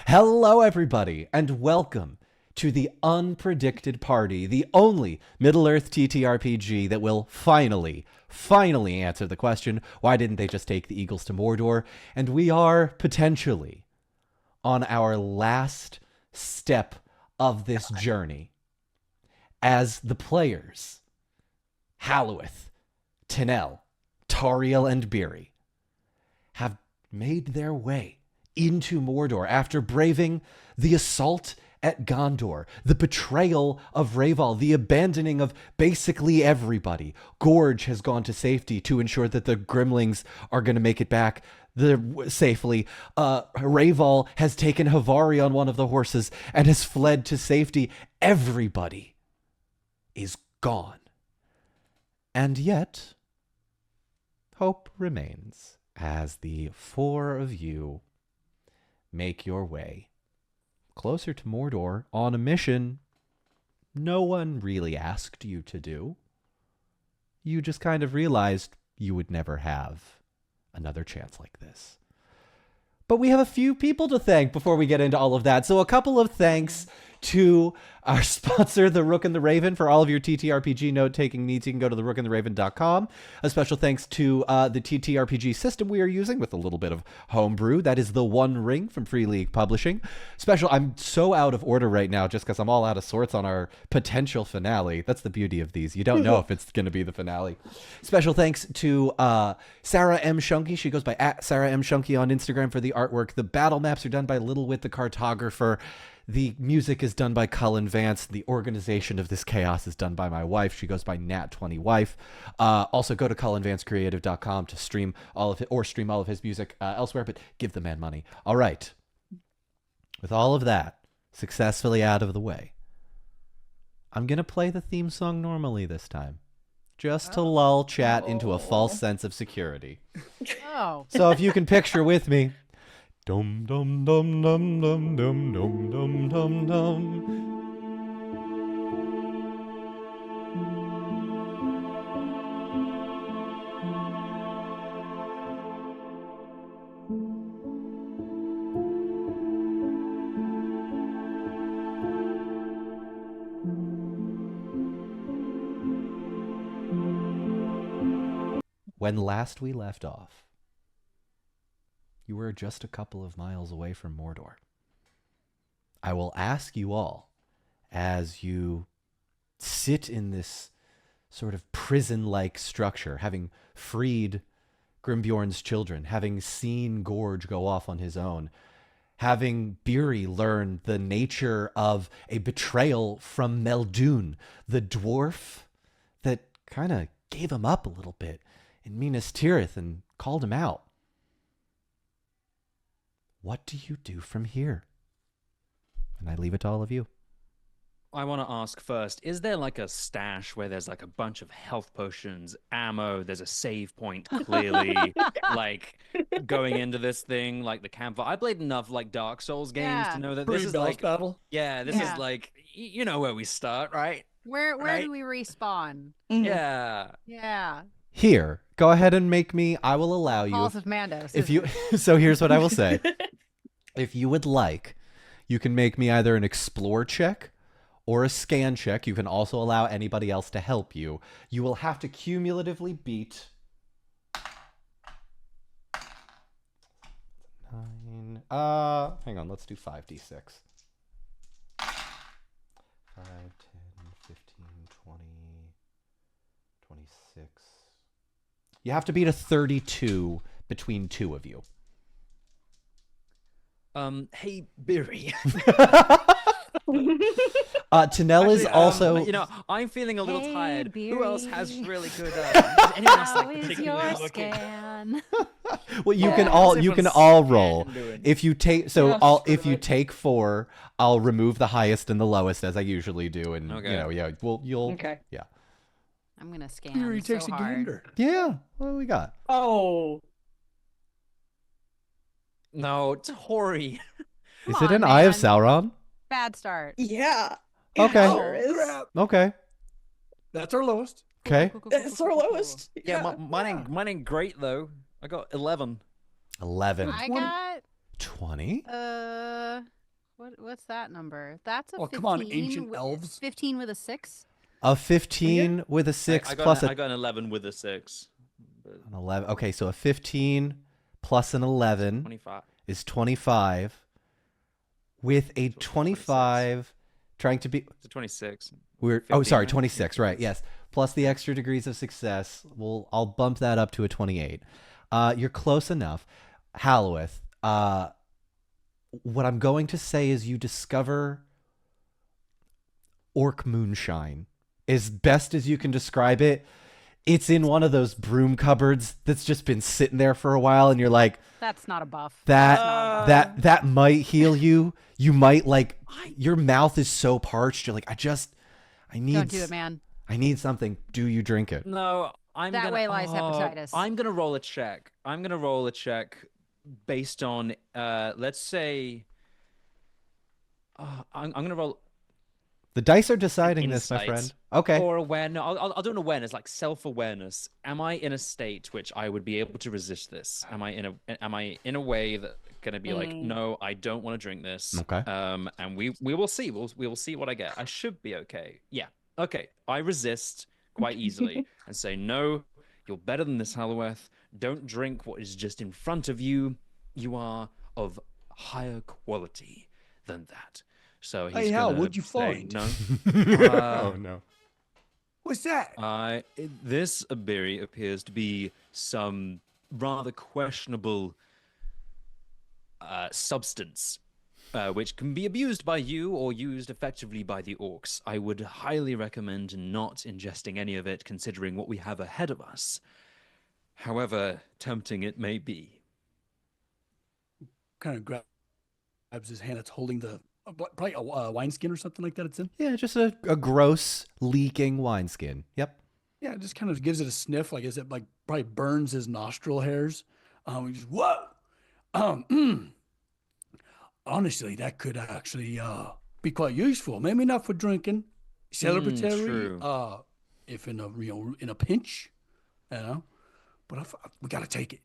Hello, everybody, and welcome to the Unpredicted Party, the only Middle-earth TTRPG that will finally answer the question, why didn't they just take the Eagles to Mordor? And we are potentially on our last step of this journey as the players, Halloweth, Tinel, Tauriel, and Beery, have made their way into Mordor after braving the assault at Gondor, the betrayal of Rhaval, the abandoning of basically everybody. Gorge has gone to safety to ensure that the Grimlings are going to make it back safely. Rhaval has taken Havari on one of the horses and has fled to safety. Everybody is gone. And yet, hope remains as the four of you make your way closer to Mordor on a mission no one really asked you to do. You just kind of realized you would never have another chance like this. But we have a few people to thank before we get into all of that. So a couple of thanks to our sponsor, The Rook and the Raven. For all of your TTRPG note-taking needs, you can go to therookandtheraven.com. A special thanks to the TTRPG system we are using with a little bit of homebrew. That is the One Ring from Free League Publishing. I'm so out of order right now just because I'm all out of sorts on our potential finale. That's the beauty of these. You don't know if it's going to be the finale. Special thanks to Sara Shunke. She goes by @Sarahmschunke on Instagram for the artwork. The battle maps are done by Little Wit the cartographer. The music is done by Cullen, Vance. The organization of this chaos is done by my wife. She goes by Nat20Wife. Also, go to cullenvancecreative.com to stream all of it, or stream all of his music elsewhere, but give the man money. All right. With all of that successfully out of the way, I'm going to play the theme song normally this time, just to lull chat into a false sense of security. So if you can picture with me, dum dum dum dum dum dum dum dum dum dum. When last we left off, you were just a couple of miles away from Mordor. I will ask you all, as you sit in this sort of prison-like structure, having freed Grimbjorn's children, having seen Gorge go off on his own, having Beery learn the nature of a betrayal from Meldoon, the dwarf that kind of gave him up a little bit in Minas Tirith and called him out. What do you do from here? And I leave it to all of you. I want to ask first, is there like a stash where there's like a bunch of health potions, ammo, there's a save point clearly, like going into this thing, like the campfire? I played enough like Dark Souls games to know that this is like battle. Yeah, this is like, you know where we start, right? Where do we respawn? Yeah. Yeah. Here, go ahead and make me, I will allow you. Halls of Mandos. If you, so here's what I will say. If you would like, you can make me either an explore check or a scan check. You can also allow anybody else to help you. You will have to cumulatively beat 9. Hang on, let's do 5d6. 5, 10, 15, 20, 26. You have to beat a 32 between two of you. Hey, Beery. Tinel is also... You know, I'm feeling a little tired. Beery. Who else has really good... anyone else, How like, is particularly your looking? scan? Well, you can all roll. If you take if you take 4, I'll remove the highest and the lowest as I usually do, and you'll yeah. I'm gonna scan. Beery takes so a hard. gander. Yeah, what do we got? Oh, No, Tori. Come Is it on, an Eye of man. Sauron? Bad start. Yeah. Okay. It sure is. crap. Okay. That's our lowest. Okay. It's our lowest. Yeah, mine ain't great though. I got 11. 11. I got 20. What's that number? That's a 15. come on, ancient elves. 15 with a 6. A 15 with a 6 plus I got an 11 with a 6. an 11. Okay, so a 15 plus an 11 25. is 25. With a 25, trying to be... It's a 26. We're 15, sorry, right? 26, right, yes. Plus the extra degrees of success, I'll bump that up to a 28. You're close enough. Halloweth, what I'm going to say is you discover orc moonshine. As best as you can describe it, it's in one of those broom cupboards that's just been sitting there for a while, and you're like, That's not a buff. that might heal you. You might your mouth is so parched. You're like, I need. Don't do it, man. I need something. Do you drink it? No, That way lies hepatitis. I'm gonna roll a check. I'm gonna roll a check based on let's say I'm gonna roll The dice are deciding this, my insight friend. Okay. or awareness. I'll do an awareness, like self-awareness. Am I in a state which I would be able to resist this? Am I in a way that gonna be like, no, I don't want to drink this. Okay. And we will see. We will see what I get. I should be okay. Yeah. Okay. I resist quite easily and say, no, you're better than this, Halloweth. Don't drink what is just in front of you. You are of higher quality than that. So he's Hey, Hal, gonna what'd you say find? no. Oh no. What's that? This berry appears to be some rather questionable substance, which can be abused by you or used effectively by the orcs. I would highly recommend not ingesting any of it, considering what we have ahead of us. However tempting it may be. Kind of grabs his hand that's holding the probably a wineskin or something like that. It's in. Yeah, just a gross leaking wineskin. Yep. Yeah, it just kind of gives it a sniff. Like, is it like probably burns his nostril hairs? He just, whoa. Honestly, that could actually be quite useful. Maybe not for drinking, celebratory. True. If in a pinch, But we gotta take it.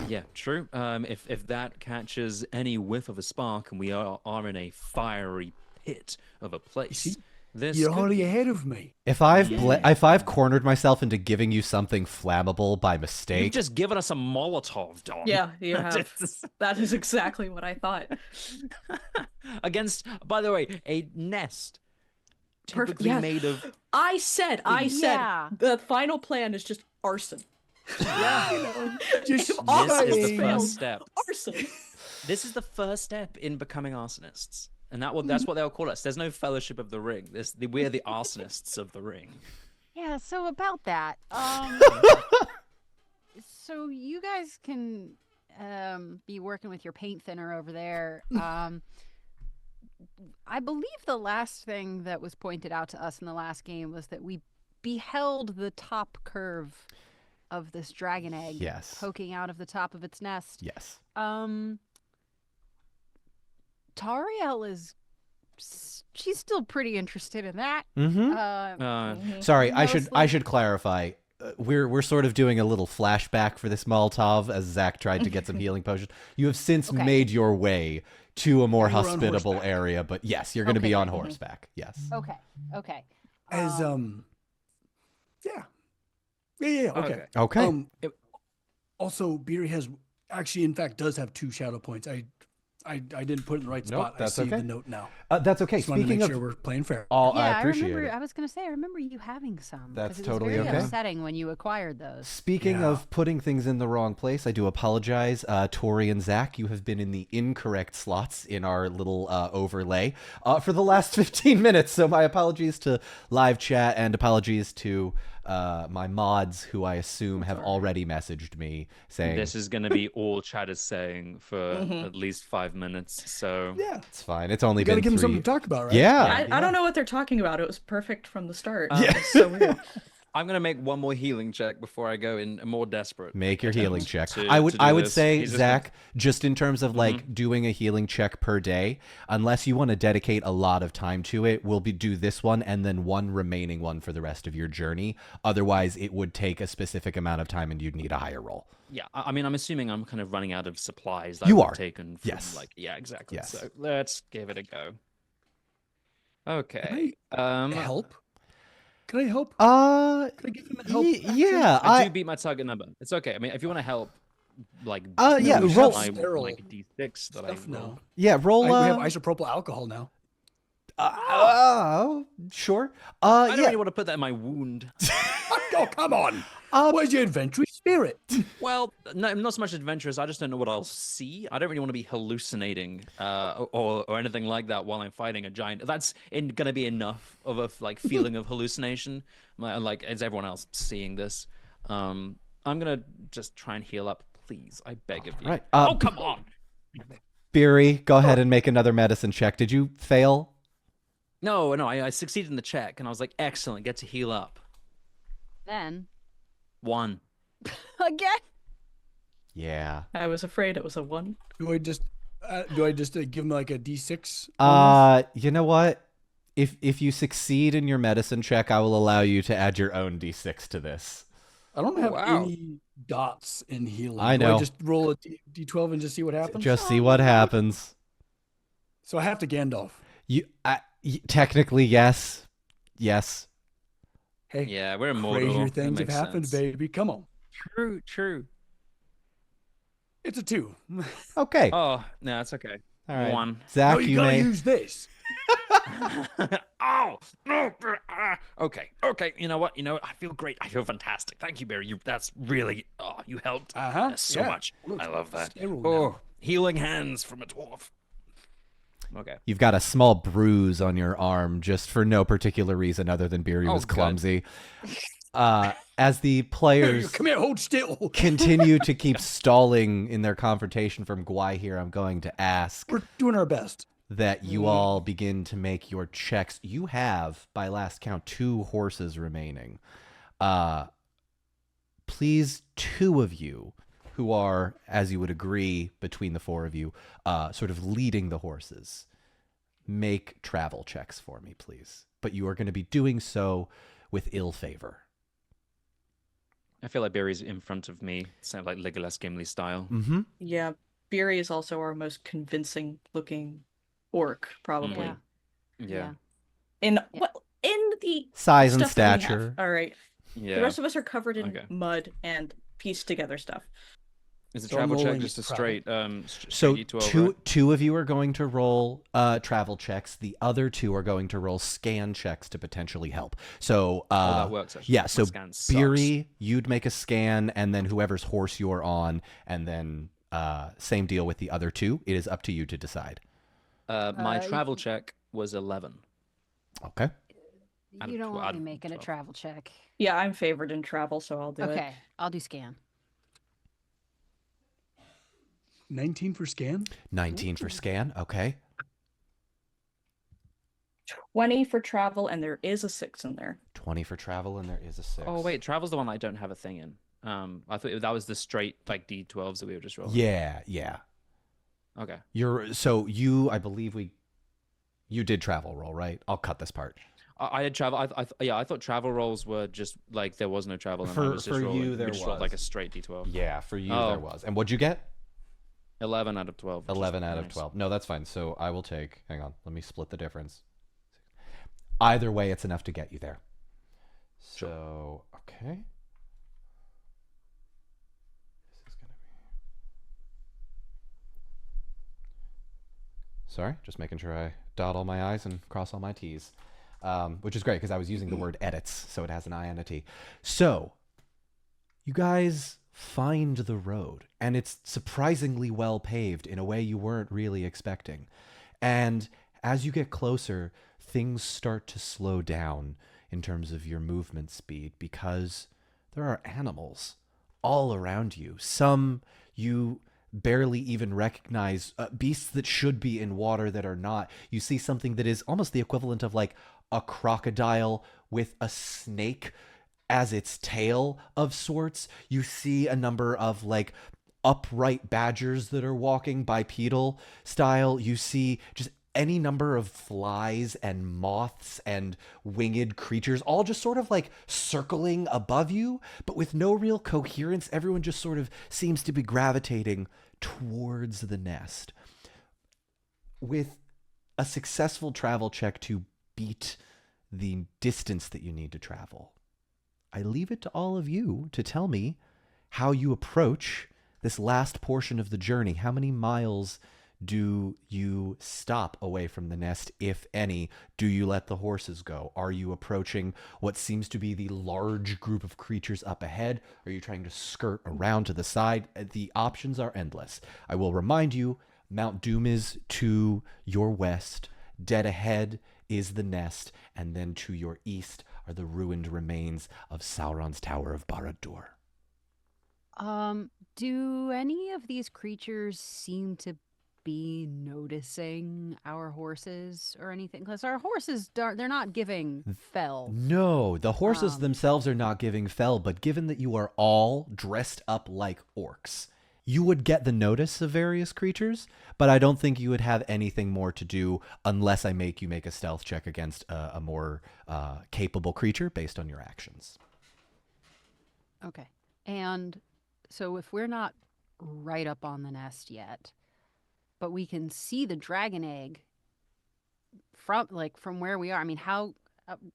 Yeah, true. If that catches any whiff of a spark, and we are in a fiery pit of a place, see, this You're could already be- ahead of me. If I've cornered myself into giving you something flammable by You've mistake, just given us a Molotov, Don. Yeah, you have. That is exactly what I thought. Against, by the way, a nest Perfect. typically Yeah. made of. I said Yeah. the final plan is just arson. Just If all This else is the fails, first step. Arson. This is the first step in becoming arsonists, and that's what they'll call us. There's no Fellowship of the Ring. We're the arsonists of the ring. Yeah, so about that. So you guys can be working with your paint thinner over there. I believe the last thing that was pointed out to us in the last game was that we beheld the top curve of this dragon egg Yes. poking out of the top of its nest. yes. Tariel she's still pretty interested in that. Mm-hmm. Sorry, I Mostly- should clarify. We're sort of doing a little flashback for this Molotov as Zach tried to get some healing potions. You have since Okay. made your way to a more Yeah, you were on hospitable horseback. area, but yes, you're going to Okay, be on good. horseback. Yes. Okay. As yeah. Okay. Okay. Also, Beery has actually, in fact, does have 2 shadow points. I didn't put it in the right Nope, spot. that's I see okay. the note now. That's okay. Just wanted to Speaking make of, sure we're playing fair. I Yeah, appreciate remember. it. I was gonna say, I remember you having some. 'cause That's it was totally very okay. upsetting when you acquired those. Speaking Yeah. of putting things in the wrong place, I do apologize. Tori and Zach, you have been in the incorrect slots in our little overlay for the last 15 minutes. So my apologies to live chat and apologies to my mods, who I assume have already messaged me saying This is going to be all Chad is saying for at least 5 minutes. So Yeah. it's fine. It's only We gotta been give him 3. something to talk about, right? Yeah. I don't know what they're talking about. It was perfect from the start. Yeah. It's so weird. I'm going to make one more healing check before I go in a more desperate. Make your healing check. to- I would to do I would this. say, He's just Zach, just in terms of like doing a healing check per day, unless you want to dedicate a lot of time to it, we'll do this one and then one remaining one for the rest of your journey. Otherwise, it would take a specific amount of time and you'd need a higher roll. Yeah, I mean, I'm assuming I'm kind of running out of supplies that You I've are. taken from, Yes. like, yeah, exactly. Yes. So let's give it a go. Okay. Help? Can I help? Uh, Can I give him a help? yeah. I do beat my target number. It's okay. I mean, if you want to help, like, yeah, use roll- my sterile like D6 that I Stuff rolled. now. Yeah, roll. We have isopropyl alcohol now. Sure. I don't yeah. really want to put that in my wound. Oh, come on. Um, Where's your adventurous spirit? Well, no, not so much adventurous. I just don't know what I'll see. I don't really want to be hallucinating or anything like that while I'm fighting a giant. That's gonna be enough of a like feeling of hallucination. Like, is everyone else seeing this? I'm gonna just try and heal up, please. I beg of you. Right. Oh, come on. Beery, go ahead and make another medicine check. Did you fail? No, I succeeded in the check, and I was like, excellent, get to heal up. Then 1. again. Yeah. I was afraid it was a 1. Do I just give him like a D6? You know what? If you succeed in your medicine check, I will allow you to add your own D6 to this. I don't have wow. any dots in healing. I Do know. I just roll a D12 and just see what happens? Just see what happens. So I have to Gandalf. Technically, yes. Yes. Hey, Yeah, we're immortal. crazier That things have makes happened, sense. baby. Come on. True. It's a 2. Okay. Oh, no, it's okay. All right. 1. Zach, No, you you gotta may. use this. Oh no! Okay. You know what? I feel great. I feel fantastic. Thank you, Barry. That's really. Oh, you helped so much. Look, I love that. sterile Oh, now. healing hands from a dwarf. Okay. You've got a small bruise on your arm just for no particular reason other than Beery Oh, was good. clumsy. As the players Come here, hold still. continue to keep stalling in their confrontation from Gwai here, I'm going to ask We're doing our best. that you all begin to make your checks. You have, by last count, 2 horses remaining. Please, 2 of you who are, as you would agree, between the 4 of you, sort of leading the horses, make travel checks for me, please. But you are going to be doing so with ill favor. I feel like Barry's in front of me. Sounds like Legolas Gimli style. Mm-hmm. Yeah, Beery is also our most convincing looking orc, probably. Yeah. In Yeah. well, in the Size and stuff that we have. stature. All right. Yeah. The rest of us are covered in Okay. mud and pieced together stuff. Is a So I'm travel check rolling just a travel. straight So straight D12, right? two of you are going to roll travel checks. The other 2 are going to roll scan checks to potentially help. So Oh, that works actually. yeah. My So scan sucks. Beery, you'd make a scan, and then whoever's horse you're on, and then same deal with the other 2. It is up to you to decide. My you travel check was 11. Okay. Out You of don't tw- want out me of making a 12. travel check. Yeah, I'm favored in travel, so I'll do it. Okay, I'll do scan. 19 for scan. 19 for scan. Okay. 20 for travel, and there is a 6 in there. 20 for travel, and there is a 6. Oh wait, travel's the one I don't have a thing in. I thought that was the straight like D12s that we were just rolling. Yeah. Okay. I believe you did travel roll, right? I'll cut this part. I had travel. I thought travel rolls were just like there was no travel. And I For- was just for rolling, you, we there just rolled like a was. straight D12. Yeah, for you Oh. there was. And what'd you get? 11 out of 12. which is 11 out of nice. 12. No, that's fine. So I will take, hang on, let me split the difference. Either way, it's enough to get you there. So, okay. This is going to be. Sorry, just making sure I dot all my I's and cross all my T's. Which is great because I was using the word edits, so it has an I and a T. So, you guys find the road, and it's surprisingly well paved in a way you weren't really expecting. And as you get closer, things start to slow down in terms of your movement speed because there are animals all around you. Some you barely even recognize, beasts that should be in water that are not. You see something that is almost the equivalent of like a crocodile with a snake as its tail of sorts. You see a number of like upright badgers that are walking bipedal style. You see just any number of flies and moths and winged creatures all just sort of like circling above you, but with no real coherence. Everyone just sort of seems to be gravitating towards the nest. With a successful travel check to beat the distance that you need to travel, I leave it to all of you to tell me how you approach this last portion of the journey. How many miles do you stop away from the nest, if any? Do you let the horses go? Are you approaching what seems to be the large group of creatures up ahead? Are you trying to skirt around to the side? The options are endless. I will remind you, Mount Doom is to your west, dead ahead is the nest, and then to your east are the ruined remains of Sauron's Tower of Barad-dûr. Do any of these creatures seem to be noticing our horses or anything? Because our horses, they're not giving fell. No, the horses themselves are not giving fell, but given that you are all dressed up like orcs, you would get the notice of various creatures, but I don't think you would have anything more to do unless I make you make a stealth check against a more capable creature based on your actions. Okay. And so if we're not right up on the nest yet, but we can see the dragon egg from where we are. I mean, how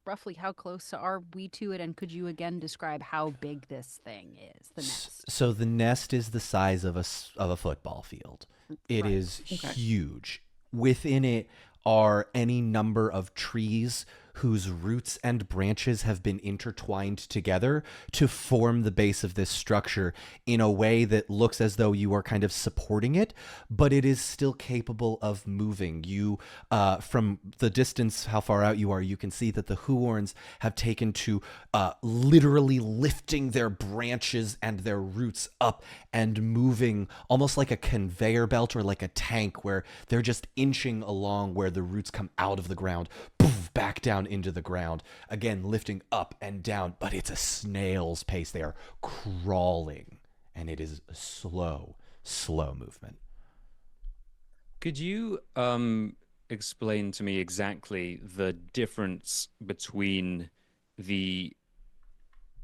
roughly how close are we to it? And could you again describe how big this thing is, the nest? So the nest is the size of a football field. It Right. is huge. Within it are any number of trees whose roots and branches have been intertwined together to form the base of this structure in a way that looks as though you are kind of supporting it, but it is still capable of moving. You, from the distance, how far out you are, you can see that the Huorns have taken to literally lifting their branches and their roots up and moving almost like a conveyor belt or like a tank, where they're just inching along where the roots come out of the ground, poof, back down into the ground, again lifting up and down, but it's a snail's pace. They are crawling, and it is a slow movement. Could you explain to me exactly the difference between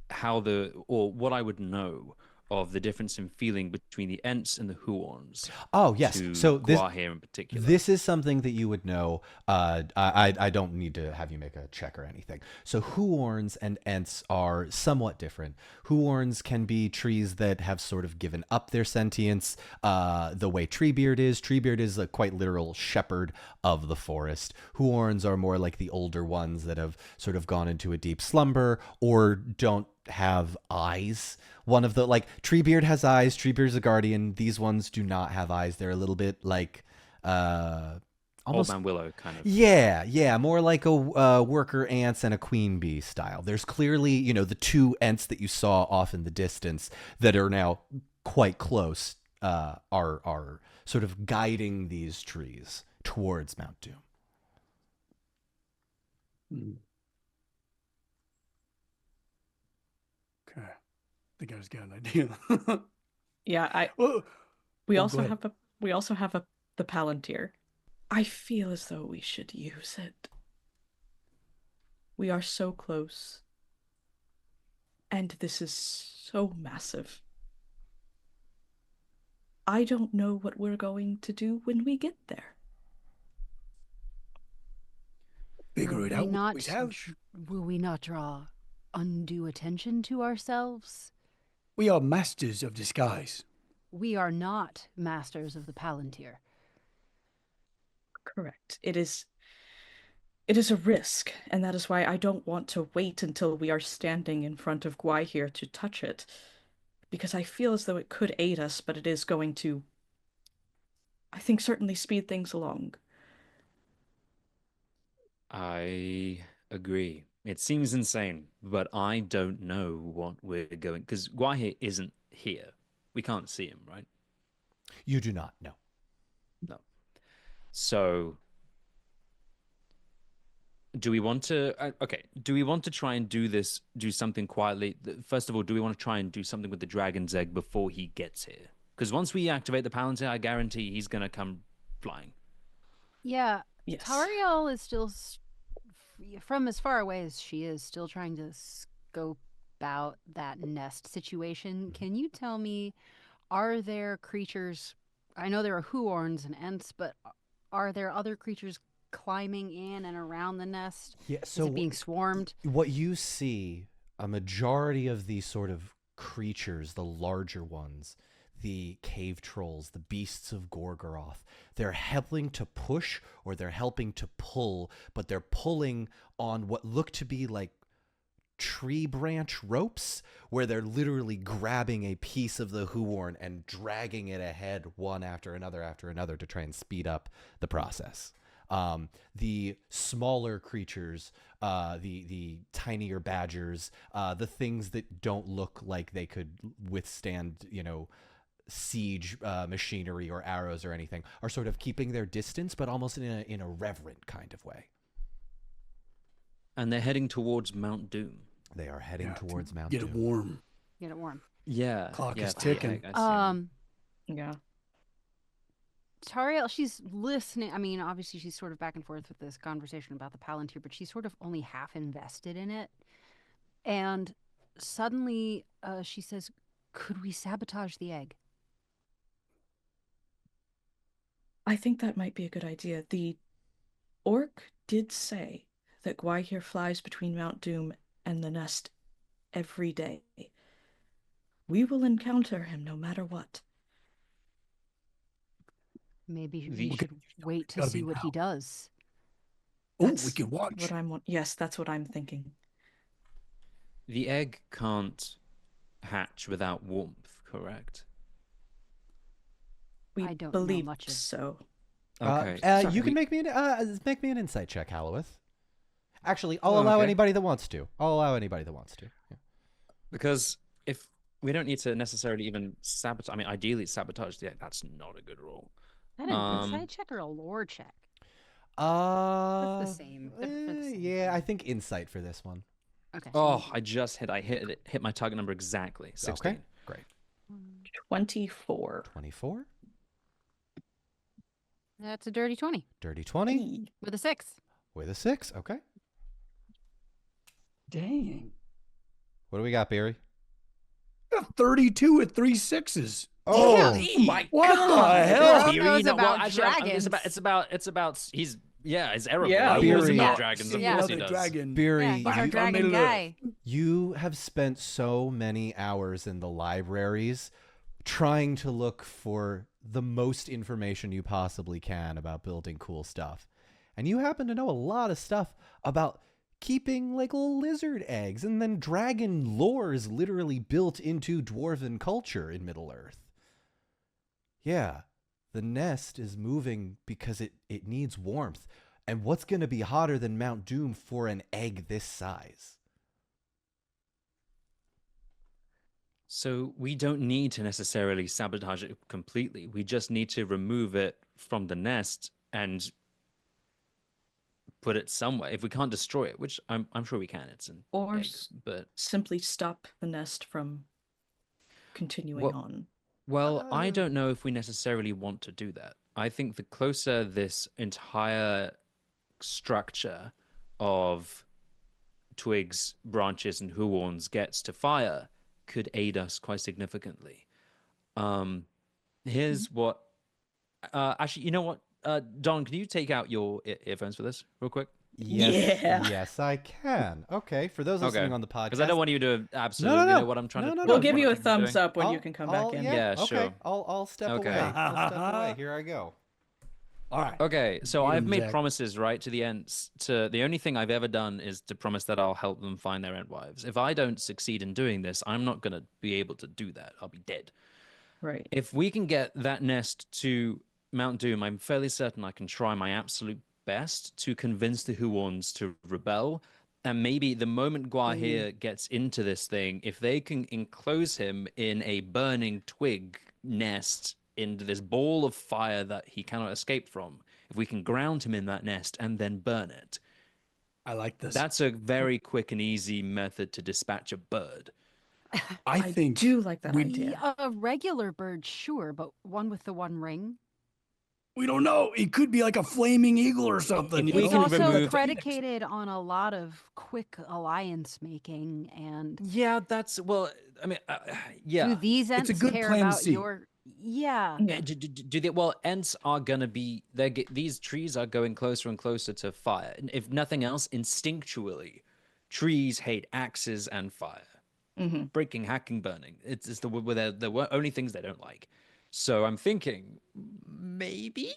what I would know of the difference in feeling between the Ents and the Huorns? Oh, yes. So this Gwaihir in particular. This is something that you would know. I don't need to have you make a check or anything. So Huorns and Ents are somewhat different. Huorns can be trees that have sort of given up their sentience, the way Treebeard is. Treebeard is a quite literal shepherd of the forest. Huorns are more like the older ones that have sort of gone into a deep slumber or don't have eyes. One of the, like, Treebeard has eyes. Treebeard's a guardian. These ones do not have eyes. They're a little bit like almost Old Man Willow kind of. yeah, more like a worker ants and a queen bee style. There's clearly, the two Ents that you saw off in the distance that are now quite close are sort of guiding these trees towards Mount Doom. Okay, I think I just got an idea. Yeah, Whoa. we Oh, also go ahead. have the Palantir. I feel as though we should use it. We are so close. And this is so massive. I don't know what we're going to do when we get there. Figure it out. We always have. Will we not draw undue attention to ourselves? We are masters of disguise. We are not masters of the Palantir. Correct. It is a risk, and that is why I don't want to wait until we are standing in front of Gwaihir to touch it, because I feel as though it could aid us, but it is going to, I think, certainly speed things along. I agree. It seems insane, but I don't know what we're going, because Gwaihir isn't here. We can't see him, right? You do not know. No. So, do we want to? Do we want to try and do something quietly? First of all, do we want to try and do something with the dragon's egg before he gets here? Because once we activate the Palantir, I guarantee he's gonna come flying. Yeah. Yes. Tariel is still, from as far away as she is, still trying to scope out that nest situation. Can you tell me, are there creatures? I know there are Huorns and Ents, but are there other creatures climbing in and around the nest? Yeah, Is it being swarmed? what you see, a majority of these sort of creatures, the larger ones, the cave trolls, the beasts of Gorgoroth, they're helping to push or they're helping to pull, but they're pulling on what look to be like tree branch ropes, where they're literally grabbing a piece of the Huorn and dragging it ahead one after another to try and speed up the process. The smaller creatures, the tinier badgers, the things that don't look like they could withstand, siege machinery or arrows or anything, are sort of keeping their distance, but almost in a reverent kind of way. And they're heading towards Mount Doom. They are heading towards Mount Get Doom. it warm. Get it warm. Yeah. Clock yeah, is ticking. I see. Yeah. Tariel, she's listening. I mean, obviously, she's sort of back and forth with this conversation about the Palantir, but she's sort of only half invested in it. And suddenly, she says, "Could we sabotage the egg?" I think that might be a good idea. The orc did say that Gwaihir flies between Mount Doom and the nest every day. We will encounter him no matter what. Maybe The- we should wait to Gotta see be what he now. does. Oh, we That's can watch. Yes, that's what I'm thinking. The egg can't hatch without warmth, correct? We I don't know believe much of- so. Okay. You sorry. can make me an insight check, Hallowith. Actually, I'll Oh, allow okay. anybody that wants to. Yeah. Because if we don't need to necessarily even sabotage, I mean, ideally sabotage the egg, that's not a good rule. Is that an Um, insight check or a lore check? That's the same. They're the same Yeah, thing. I think insight for this one. Okay. Oh, I hit my target number exactly. 16. Okay, great. 24. 24, That's a dirty 20 dirty 20 with a 6. with a 6. Okay. Dang. What do we got, Barry? Got 32 with 3 6s. Oh, my What the God. hell? He knows about It's dragons. it's Erebor. Yeah. He knows Beery. about Yeah. dragons. Of Yeah. course he Another does. dragon. Barry, Yeah, he's our Finally dragon learned. guy. you have spent so many hours in the libraries trying to look for the most information you possibly can about building cool stuff. And you happen to know a lot of stuff about keeping like little lizard eggs, and then dragon lore is literally built into dwarven culture in Middle-earth. Yeah, the nest is moving because it needs warmth. And what's going to be hotter than Mount Doom for an egg this size? So we don't need to necessarily sabotage it completely. We just need to remove it from the nest and put it somewhere. If we can't destroy it, which I'm sure we can, it's an Or egg, but simply stop the nest from continuing Well- on. well, I don't know if we necessarily want to do that. I think the closer this entire structure of twigs, branches, and huorns gets to fire could aid us quite significantly. Here's what. Actually, you know what? Don, can you take out your earphones for this real quick? Yes, Yeah. yes, I can. Okay, for those listening Okay. on the podcast, Because I don't want you to absolutely no. know what I'm trying No, to. no, what no. We'll I'm- give what you I'm a thinking of thumbs doing. up when you can come back in. Yeah, okay. sure. I'll step Okay. away. I'll step away. Here I go. All right. Okay, so I've made Jack. promises, right, to the ends. To the only thing I've ever done is to promise that I'll help them find their Endwives. If I don't succeed in doing this, I'm not gonna be able to do that. I'll be dead. Right. If we can get that nest to Mount Doom, I'm fairly certain I can try my absolute best to convince the Huorns to rebel. And maybe the moment Gwaihir gets into this thing, if they can enclose him in a burning twig nest into this ball of fire that he cannot escape from, if we can ground him in that nest and then burn it, I like this. that's a very quick and easy method to dispatch a bird. I think do like that we- idea. A regular bird, sure, but one with the one ring. We don't know. It could be like a flaming eagle or something. If you we It's know? can also remove- predicated on a lot of quick alliance making, and Yeah, that's well. I mean, do yeah. these It's a Ents good care plan to about see. your? Yeah. Yeah. Do they? Well, Ents are gonna be. These trees are going closer and closer to fire. And if nothing else, instinctually, trees hate axes and fire. Mm-hmm. Breaking, hacking, burning. It's the only things they don't like. So I'm thinking maybe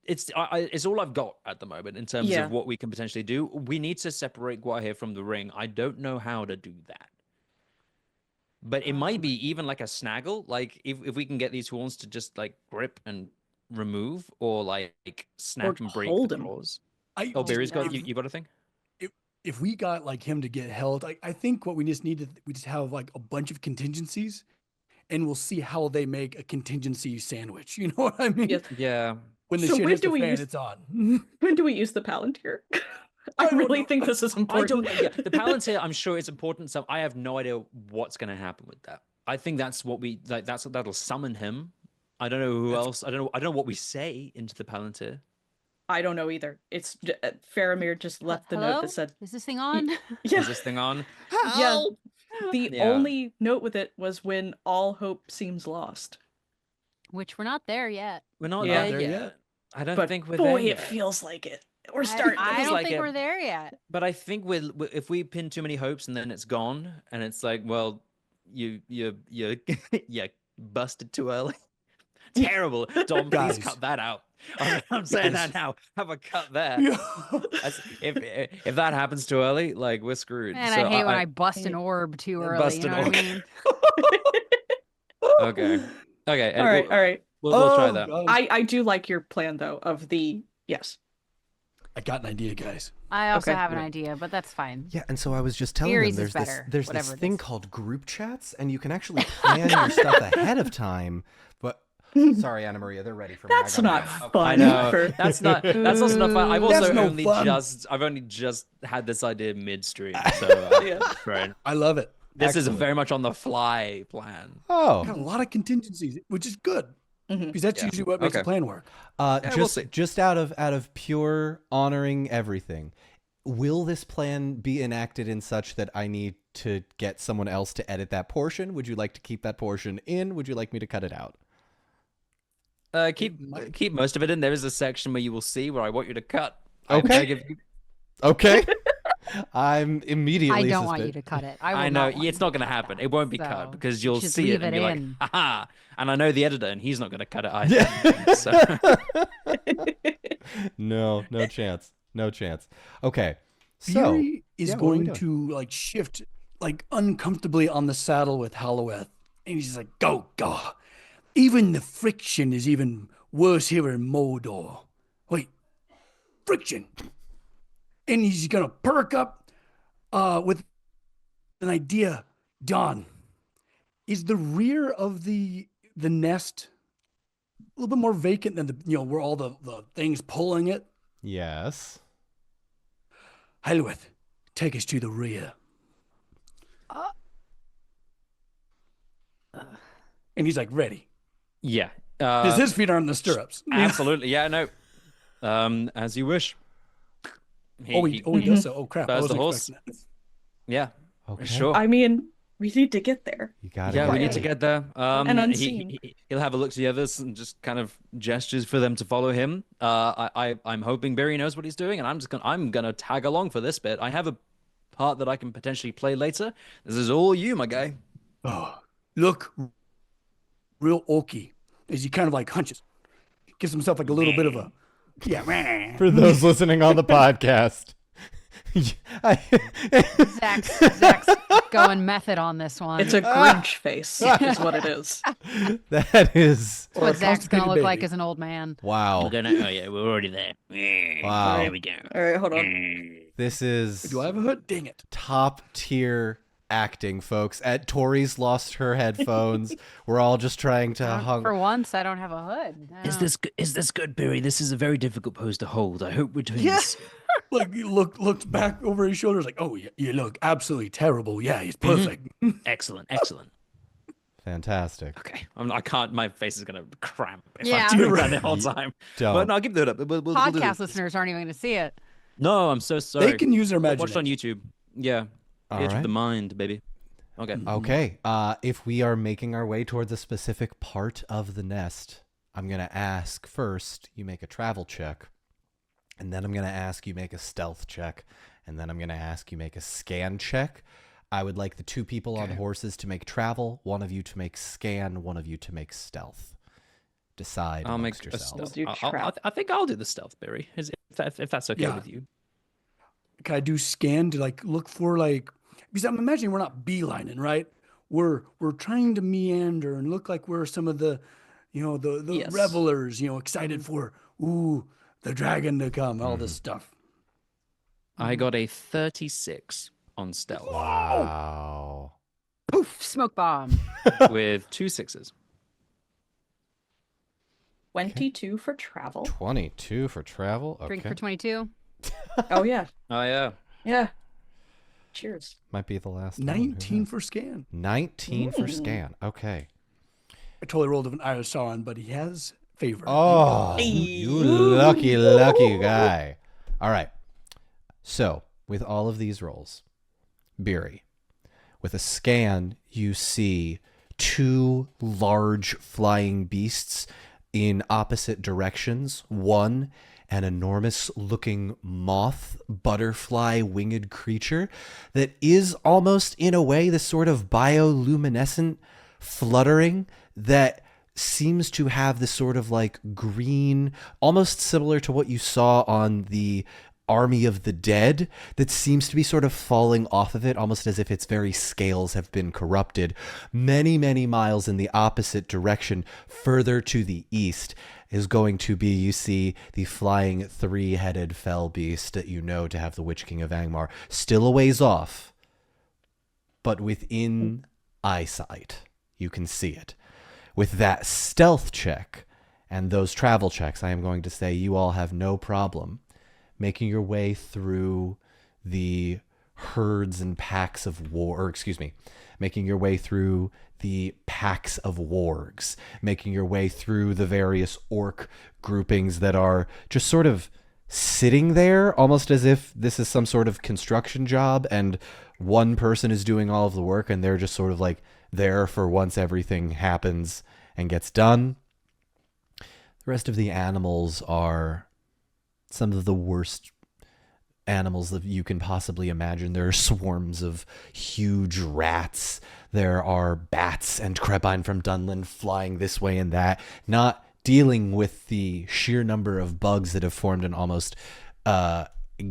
it's all I've got at the moment in terms Yeah. of what we can potentially do. We need to separate Guahir from the ring. I don't know how to do that. But it might be even like a snaggle. Like if we can get these horns to just like grip and remove, or like snap and break hold the 'em. claws. I, Oh, Barry's got if- you got a thing? if we got like him to get held, I think what we just need to we just have like a bunch of contingencies, and we'll see how they make a contingency sandwich. You know what I mean? Yes. Yeah. When the So shit when hits do the we fan, use- it's on. When do we use the Palantir? I don't really know. think this is I important. don't know. Yeah, the Palantir, I'm sure it's important. So I have no idea what's going to happen with that. I think that's what we like. That'll summon him. I don't know who else. I don't know what we say into the Palantir. I don't know either. It's Faramir just left the note Hello? that said, Is this thing on? "Yeah, Is this thing on? yeah." The Yeah. only note with it was when all hope seems lost. Which we're not there yet. We're not Yeah. there There yet. yet. I don't But think we're boy, there it yet. feels like it. We're I starting. I feels don't like think it. we're there yet. But I think if we pin too many hopes and then it's gone, and it's like, well, you you busted too early. Terrible. Dom, please Guys. cut that out. I'm saying that now. Have a cut there. Yeah. If that happens too early, like we're screwed. And So I hate when I bust an orb too early. Bust You an know what I orb. mean? Okay. Okay. and All right, all right. We'll try Oh, that. God. I do like your plan though of the yes. I got an idea, guys. I also Okay. have an idea, but that's fine. Yeah, and so I was just telling Theories them is there's better, this whatever it thing is. called group chats, and you can actually plan your stuff ahead of time. But sorry, Anna Maria, they're ready for me. I That's gotta not go. Okay. fun. I know for- that's also not fun. I've That's also no only fun. I've only just had this idea midstream. So Yeah. right. I love it. This is a Excellent. very much on the fly plan. Oh, Got a lot of contingencies, which is good Mhm. because that's Yeah. usually what makes Okay. the plan work. Yeah, we'll see. just out of pure honoring everything, will this plan be enacted in such that I need to get someone else to edit that portion? Would you like to keep that portion in? Would you like me to cut it out? Keep most of it in. There is a section where you will see where I want you to cut. Okay. Okay. I'm immediately. I don't want you to cut it. I, will I know not want it's you not to going to cut happen. that. It won't be So, cut because you'll just see leave it and it be like, in. "Aha!" And I know the editor, and he's not going to cut it either. So, No chance. No chance. Okay. So Fury is yeah, what are we going doing? to like shift like uncomfortably on the saddle with Halloweth, and he's just like, "Go, go!" Even the friction is even worse here in Mordor. Wait, friction, and he's gonna perk up with an idea. Don, is the rear of the nest a little bit more vacant than the where all the things pulling it? Yes. Halloweth, take us to the rear. And he's like, ready. yeah. Because his feet are in the stirrups. Absolutely. Yeah. No. As you wish. He does so. Oh, crap. I spurs was the horse. expecting that. Yeah. Okay. Sure. I mean, we need to get there. You got it. Yeah, we need to get there. And unseen. He'll have a look to the others and just kind of gestures for them to follow him. I'm hoping Barry knows what he's doing, and I'm gonna tag along for this bit. I have a part that I can potentially play later. This is all you, my guy. Oh, look real oaky as he kind of like hunches. Gives himself like a little bit of a, yeah. For those listening on the podcast. Zach's going method on this one. It's a Grinch face, is what it is. That is That's what a Zach's gonna constipated look like baby. as an old man. wow. Oh yeah, we're already there. Wow. There we go. All right, hold on. This is Do I have a hood? Dang it. top tier acting, folks. At Tori's lost her headphones. We're all just trying to For once, I don't have a hood. I don't- Is this good, Barry? This is a very difficult pose to hold. I hope we're doing Yes. Like he looked back over his shoulders like, oh, yeah, you look absolutely terrible. Yeah, he's perfect. Excellent. Fantastic. Okay, I can't. My face is gonna cramp if Yeah. I do that the whole time. Don't. But no, I'll give it up. We'll do Podcast this. listeners aren't even going to see it. No, I'm so sorry. They can use their Watch it on imagination. YouTube. Yeah, All Theater of the right. mind, baby. Okay. Okay. If we are making our way towards a specific part of the nest, I'm going to ask first you make a travel check. And then I'm going to ask you make a stealth check. And then I'm going to ask you make a scan check. I would like the two people on horses to make travel, one of you to make scan, one of you to make stealth. Decide I'll amongst make a yourselves. stealth. We'll do I think I'll do the stealth, Barry. If that's okay Yeah. with you. Can I do scan to like look for like, because I'm imagining we're not beelining, right? We're trying to meander and look like we're some of the, the Yes. revelers, excited for the dragon to come, all this stuff. I got a 36 on stealth Wow. Poof, smoke bomb. with 2 6s. 22 for travel. 22 for travel. Okay. Drink for 22. Oh, yeah. Oh yeah. Yeah. Cheers. Might be the last one. Who 19 knows? for scan. 19 for scan. Okay. I totally rolled an Irish on, but he has favor. Oh, you lucky, lucky guy. All right. So, with all of these rolls, Beery, with a scan, you see two large flying beasts in opposite directions. One, an enormous looking moth, butterfly winged creature that is almost in a way this sort of bioluminescent fluttering that seems to have this sort of like green, almost similar to what you saw on the Army of the Dead, that seems to be sort of falling off of it, almost as if its very scales have been corrupted. Many, many miles in the opposite direction, further to the east, is going to be, you see, the flying three-headed fell beast that you know to have the Witch King of Angmar, still a ways off, but within eyesight. You can see it. With that stealth check and those travel checks, I am going to say you all have no problem making your way through the herds and packs of making your way through the packs of wargs, making your way through the various orc groupings that are just sort of sitting there, almost as if this is some sort of construction job and one person is doing all of the work and they're just sort of like there for once everything happens and gets done. The rest of the animals are some of the worst animals that you can possibly imagine. There are swarms of huge rats. There are bats and crepine from Dunland flying this way and that, not dealing with the sheer number of bugs that have formed an almost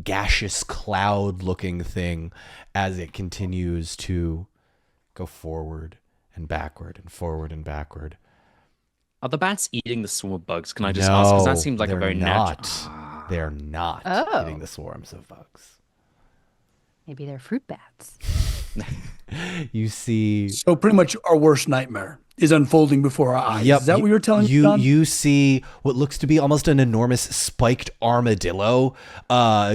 gaseous cloud-looking thing as it continues to go forward and backward and forward and backward. Are the bats eating the swarm of bugs? Can I just ask? Because that seems like a very not. natural. They're not Oh. eating the swarms of bugs. Maybe they're fruit bats. You see, So pretty much our worst nightmare is unfolding before our eyes. yep, Is that what you were telling me, you? John? You see what looks to be almost an enormous spiked armadillo,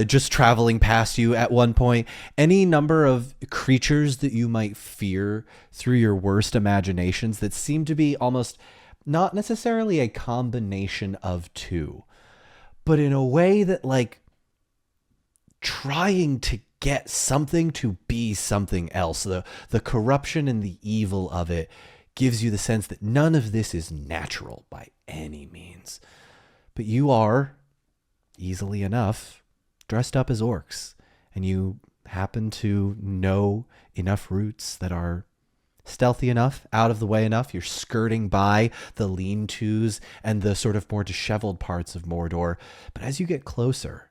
just traveling past you at one point. Any number of creatures that you might fear through your worst imaginations that seem to be almost not necessarily a combination of two, but in a way that like trying to get something to be something else. The corruption and the evil of it gives you the sense that none of this is natural by any means. But you are, easily enough, dressed up as orcs, and you happen to know enough routes that are stealthy enough, out of the way enough. You're skirting by the lean-tos and the sort of more disheveled parts of Mordor. But as you get closer,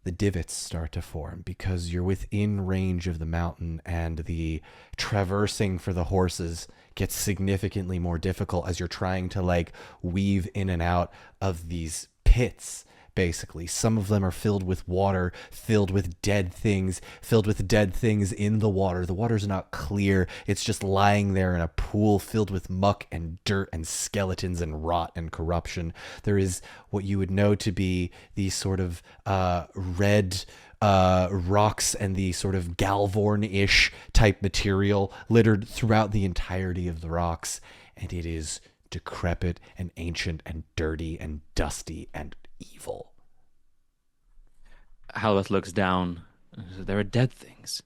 the divots start to form because you're within range of the mountain, and the traversing for the horses gets significantly more difficult as you're trying to like weave in and out of these pits. Basically, some of them are filled with water, filled with dead things in the water. The water's not clear. It's just lying there in a pool filled with muck and dirt and skeletons and rot and corruption. There is what you would know to be these sort of red rocks and the sort of galvorn-ish type material littered throughout the entirety of the rocks, and it is decrepit and ancient and dirty and dusty and evil. Halworth looks down. There are dead things.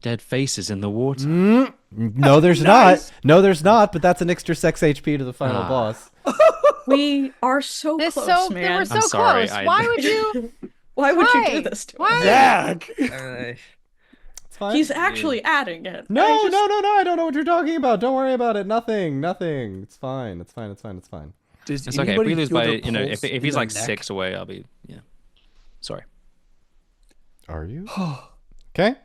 Dead faces in the water. No, there's not. No, there's not, but that's an extra 6 HP to the final boss. We are so This close, so man. we're so I'm sorry, close. I- Why would you? Why would you Why? do this to Why? us? Zach! It's fine. He's actually adding it. No, I just- no, I don't know what you're talking about. Don't worry about it. Nothing. It's fine. It's fine. Does It's okay. If anybody we lose feel by, their you know, pulse if in he's their like neck? 6 away, I'll be, sorry. Are you? Okay.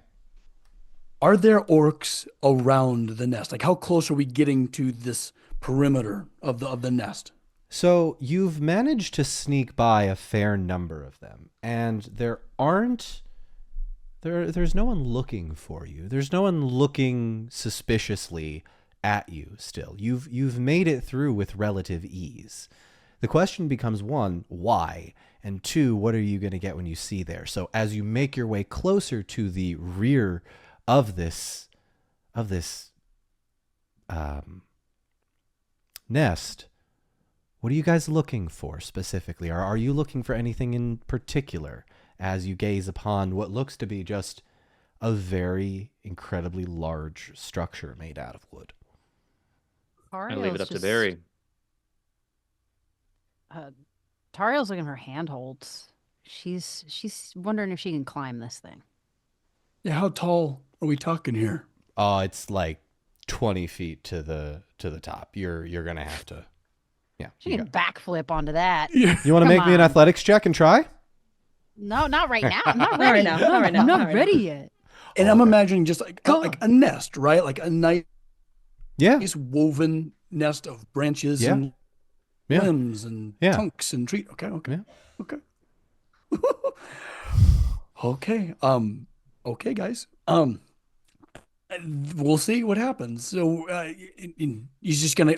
Are there orcs around the nest? Like, how close are we getting to this perimeter of the nest? So you've managed to sneak by a fair number of them, and there's no one looking for you. There's no one looking suspiciously at you still. You've made it through with relative ease. The question becomes, one, why? And two, what are you going to get when you see there? So as you make your way closer to the rear of this nest, what are you guys looking for specifically? Are you looking for anything in particular as you gaze upon what looks to be just a very incredibly large structure made out of wood? I leave it up to just- Barry. Tariel's looking for handholds. She's wondering if she can climb this thing. Yeah, how tall are we talking here? It's like 20 feet to the top. You're gonna have to. Yeah. She can backflip onto that. You want to Come make me an on. athletics check and try? No, not right now. I'm not Not ready. right now, not right now, I'm not not right ready yet. And I'm Okay. imagining just like a nest, right? Like a nice Yeah. woven nest of branches Yeah. and Yeah. limbs and Yeah. trunks and trees. Okay. Yeah. Okay. Okay. Okay, guys. We'll see what happens. So, he's just gonna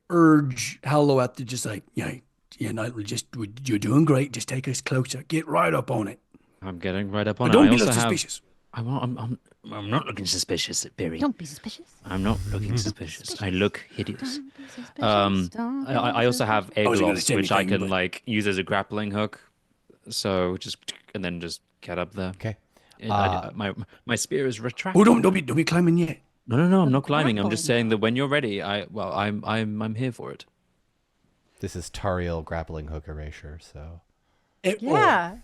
urge Halloweth to just like, you're doing great. Just take us closer. Get right up on it. I'm getting right up on But it. don't I get also us have. suspicious. I'm not looking suspicious, Barry. Don't be suspicious. I'm not looking suspicious. I look hideous. Don't be suspicious. I Don't I be also have suspicious. I wasn't gonna Eglos, say which I anything, can but- like use as a grappling hook. So and then just get up there. Okay. And my spear is retractable. Oh, don't be climbing yet. No, I'm not climbing. I'm grapple. just saying that when you're ready, I'm here for it. This is Tariel grappling hook erasure. So Yeah.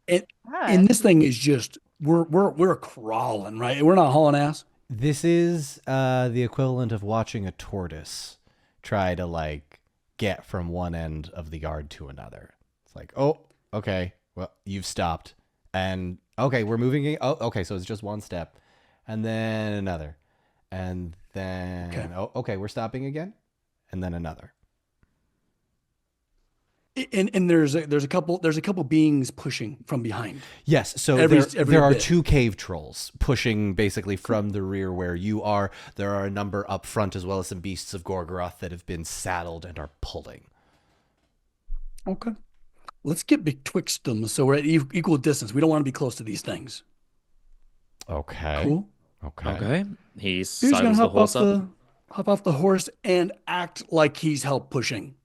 And God. this thing is just we're crawling, right? We're not hauling ass. this is the equivalent of watching a tortoise try to like get from one end of the yard to another. It's like, oh, okay, well, you've stopped, and okay, we're moving. Oh, okay, so it's just one step, and then another, and then Okay. oh, okay, we're stopping again, and then another. And there's a couple beings pushing from behind. Yes, so Every there are bit. 2 cave trolls pushing basically from the rear where you are. There are a number up front as well as some beasts of Gorgoroth that have been saddled and are pulling. Okay. Let's get betwixt them so we're at equal distance. We don't want to be close to these things. Okay. Cool. Okay. Okay. He He's gonna sidles the hop horse up. hop off the horse and act like he's help pushing.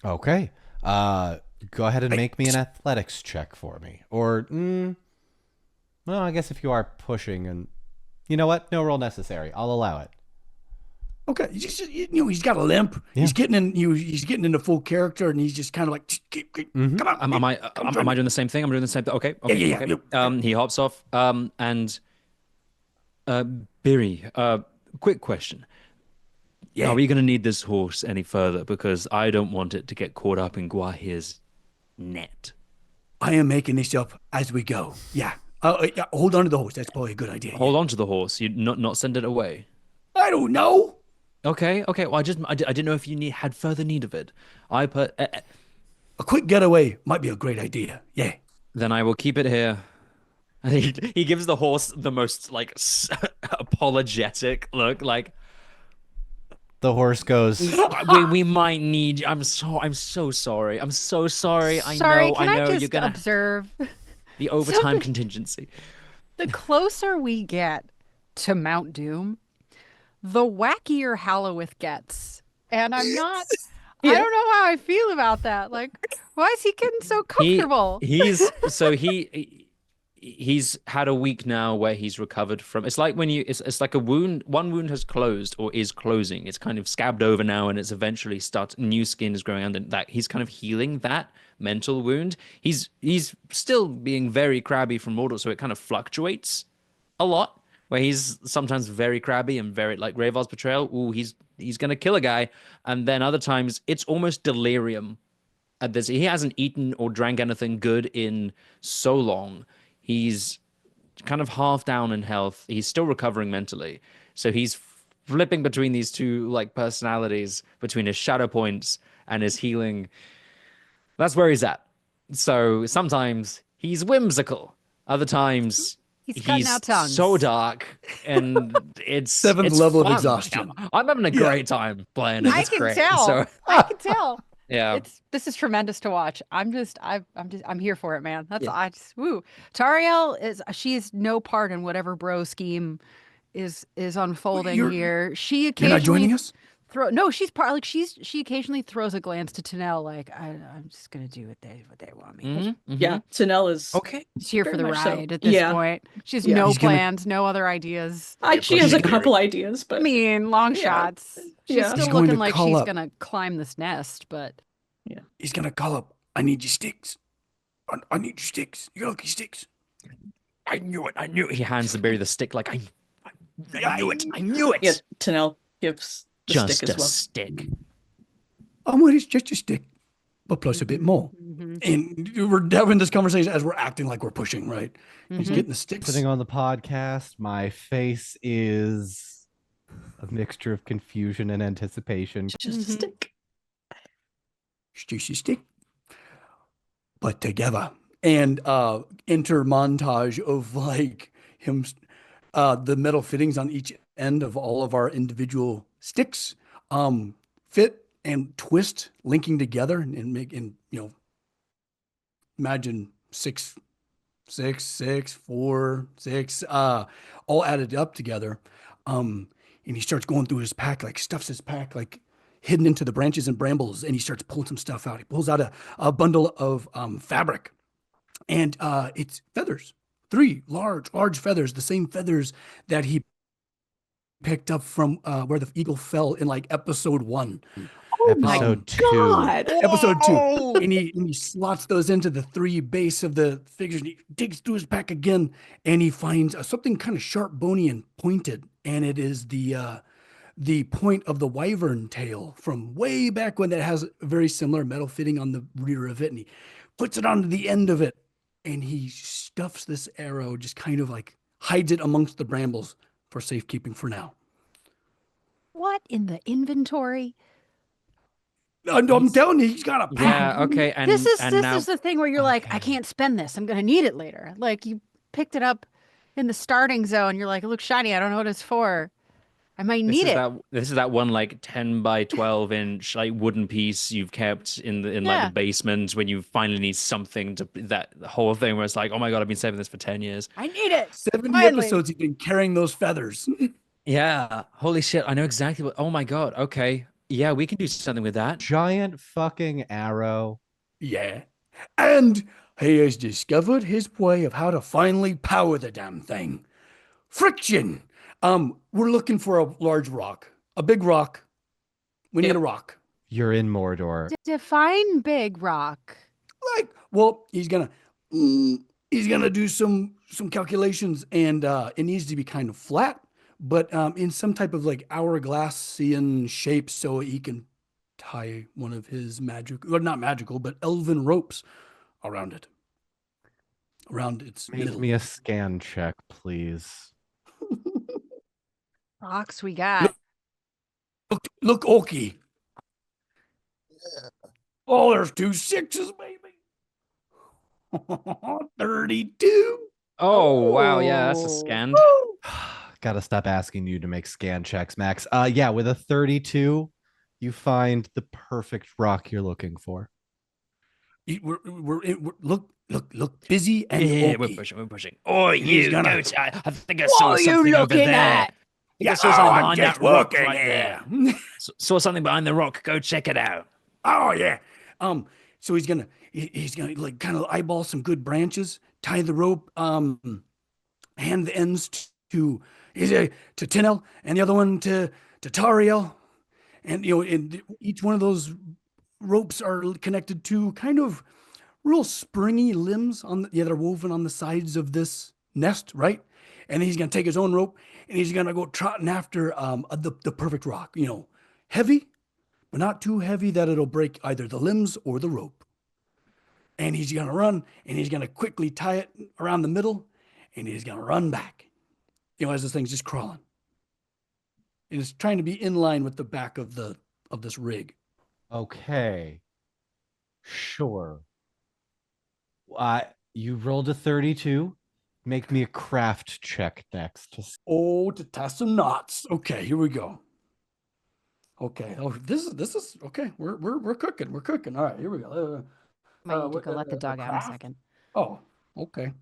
Okay. Go ahead and Hey, make me an athletics check for me. Or, well, I guess if you are pushing and, you know what? No roll necessary. I'll allow it. Okay. He's got a limp. Yeah. He's getting into full character, and he's just kind of like, Mhm. come on. Am I come am join I me." doing the same thing? I'm doing the same thing. Okay. Okay. yeah, okay. yeah. He hops off. And Biri, quick question. Yeah. Are we going to need this horse any further? Because I don't want it to get caught up in Guahir's net. I am making this up as we go. Yeah. Yeah. Hold on to the horse. That's probably a good idea. Hold on to the horse. You not send it away. I don't know. Okay. Well, I didn't know if you had further need of it. I put. A quick getaway might be a great idea. Yeah. Then I will keep it here. And he gives the horse the most like apologetic look, like The horse goes, we might need. I'm so sorry. I'm so sorry. Sorry, I can know I just you're gonna. observe? The overtime So- contingency. The closer we get to Mount Doom, the wackier Halloweth gets. And I'm not, I Yeah. don't know how I feel about that. Like, why is he getting so comfortable? He's had a week now where he's recovered from. It's like when it's like a wound. One wound has closed or is closing. It's kind of scabbed over now, and it's eventually new skin is growing under that. He's kind of healing that mental wound. He's still being very crabby from Mordor, so it kind of fluctuates a lot. Where he's sometimes very crabby and very like Rhaevar's betrayal. Ooh, he's gonna kill a guy, and then other times it's almost delirium. At this, he hasn't eaten or drank anything good in so long. He's kind of half down in health. He's still recovering mentally. So he's flipping between these two like personalities, between his shadow points and his healing. That's where he's at. So sometimes he's whimsical. Other times He's cutting out tongues. so dark and it's Seventh it's level of fun. exhaustion. I'm having a Yeah. great time playing it. I It's can great. tell. So I can tell. yeah. This is tremendous to watch. I'm here for it, man. Yeah. Woo. Tariel she's no part in whatever bro scheme is unfolding You're- here. She You're not occasionally joining us? she's part like she occasionally throws a glance to Tinel like I'm just gonna do what they want me. Mhm, mhm. Yeah, Tinel is Okay. She's here for Very the much so. ride at this Yeah. point. She has Yeah. no He's gonna- plans, no other ideas. she has a She's couple ideas, I but mean, long Yeah. shots. She's Yeah. still He's going looking to like call she's up. gonna climb this nest, but He's gonna call up. I need your sticks. I need your sticks. You got your sticks. I knew it. I knew it. He hands the berry the stick like I knew it. I knew it. yeah, Tinel gives the Just stick a as well. stick. It's just a stick, but plus a bit more. mhm, And we're having this conversation as we're acting like we're pushing, right? He's mhm. getting the sticks. Putting on the podcast, my face is a mixture of confusion and anticipation. Just a Mhm. stick. Juicy stick, but together. And enter montage of like him, the metal fittings on each end of all of our individual sticks, fit and twist, linking together and make, and imagine 6, 6, 6, 4, 6, all added up together. And he starts going through his pack, like stuffs his pack, like hidden into the branches and brambles, and he starts pulling some stuff out. He pulls out a bundle of fabric, and it's feathers, 3 large feathers, the same feathers that he picked up from where the eagle fell in like episode 1. Oh my Episode 2. God. Episode 2. And he slots those into the 3 base of the figures, and he digs through his pack again, and he finds something kind of sharp, bony, and pointed. And it is the point of the wyvern tail from way back when, that has a very similar metal fitting on the rear of it. And he puts it onto the end of it, and he stuffs this arrow, just kind of like hides it amongst the brambles for safekeeping for now. What in the inventory? I'm telling you, he's got a pack. Yeah, okay. And This is now the thing where you're like, I Okay. can't spend this. I'm gonna need it later. Like you picked it up in the starting zone. You're like, it looks shiny. I don't know what it's for. I might need it. This is that one like 10 by 12 inch like wooden piece you've kept in like Yeah. the basement when you finally need something to that whole thing where it's like, oh my God, I've been saving this for 10 years. I need it. 70 Finally. episodes he's been carrying those feathers. Yeah. Holy shit. I know exactly what. Oh my God. Okay. Yeah, we can do something with that. Giant fucking arrow. Yeah. And he has discovered his way of how to finally power the damn thing. Friction. We're looking for a large rock, a big rock. We need a rock. You're in Mordor. Define big rock. Like, well, he's gonna do some calculations, and it needs to be kind of flat, but in some type of like hourglassian shape, so he can tie one of his not magical, but elven ropes around it, around its Make middle. me a scan check, please. Rocks we got. Look, Okie. Oh, there's 2 6s, baby. 32. Oh, wow. Yeah, that's a Oh. scanned. Gotta stop asking you to make scan checks, Max. Yeah, with a 32, you find the perfect rock you're looking for. Look, Look busy and Yeah, we're wonky. pushing, we're pushing. Oh, he's you gonna- go to, I think I What saw are you something over looking there. at? I think I saw something I'm behind just that rock working right here. there. Saw something behind the rock. Go check it out. Oh yeah. So he's gonna like kind of eyeball some good branches, tie the rope, hand the ends to Tinel, and the other one to Tariel, and each one of those ropes are connected to kind of real springy limbs that are woven on the sides of this nest, right? And then he's gonna take his own rope and he's gonna go trotting after the perfect rock, heavy, but not too heavy that it'll break either the limbs or the rope. And he's gonna run and he's gonna quickly tie it around the middle and he's gonna run back, as this thing's just crawling. And it's trying to be in line with the back of this rig. Okay. Sure. You rolled a 32. Make me a craft check next. Oh, to tie some knots. Okay, here we go. Okay. Oh, this is okay. We're cooking. We're cooking. All right, here we go. Might need to go let the dog out in a craft? second. Oh, okay.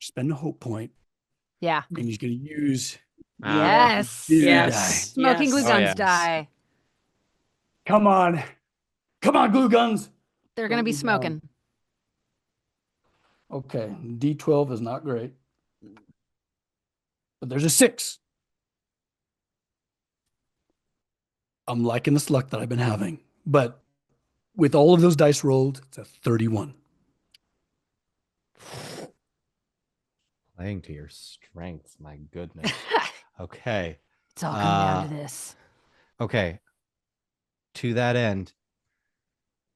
Spend a hope point, Yeah. and he's gonna use Yes. Dude, Yes. Smoking Yes. glue Oh, guns yes. die. Come on, glue guns. They're gonna be Glue gun. smoking. Okay, D12 is not great, but there's a 6. I'm liking this luck that I've been having, but with all of those dice rolled, it's a 31. Playing to your strengths, my goodness. Okay. It's all come down to this. Okay. To that end,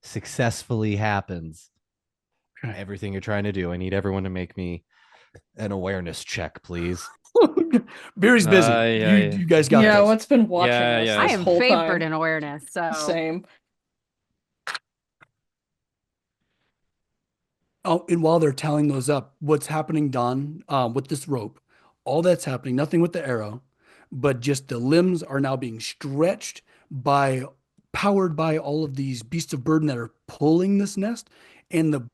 successfully happens. Okay. Everything you're trying to do. I need everyone to make me an awareness check, please. Barry's busy. Yeah. You guys got Yeah, this. what's been watching Yeah, us yeah. I this am whole favored time? in awareness, so Same. Oh, and while they're tallying those up, what's happening, Don, with this rope, all that's happening, nothing with the arrow, but just the limbs are now being stretched powered by all of these beasts of burden that are pulling this nest, and the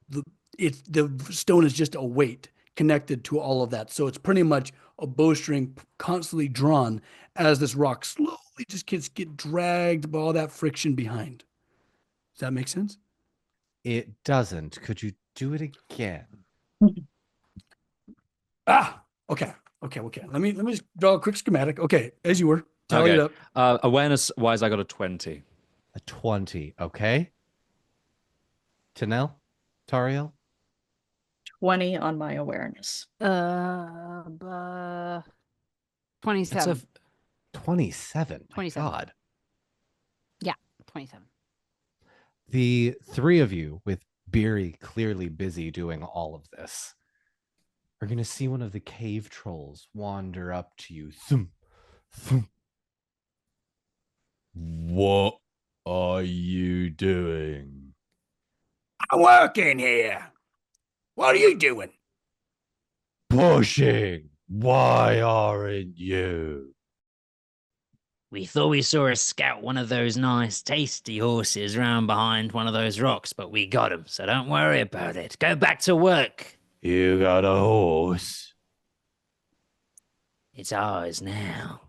stone is just a weight connected to all of that. So it's pretty much a bowstring constantly drawn as this rock slowly just get dragged by all that friction behind. Does that make sense? It doesn't. Could you do it again? Okay. Let me just draw a quick schematic. Okay, as you were, tally it Okay. up. Awareness wise, I got a 20. A 20. Okay. Tinel? Tariel? 20 on my awareness. 27. 27. My 27. God. 27. The three of you, with Beery clearly busy doing all of this, are going to see one of the cave trolls wander up to you. Thump, thump. What are you doing? I'm working here. What are you doing? Pushing. Why aren't you? We thought we saw a scout one of those nice, tasty horses round behind one of those rocks, but we got him, so don't worry about it. Go back to work. You got a horse? It's ours now.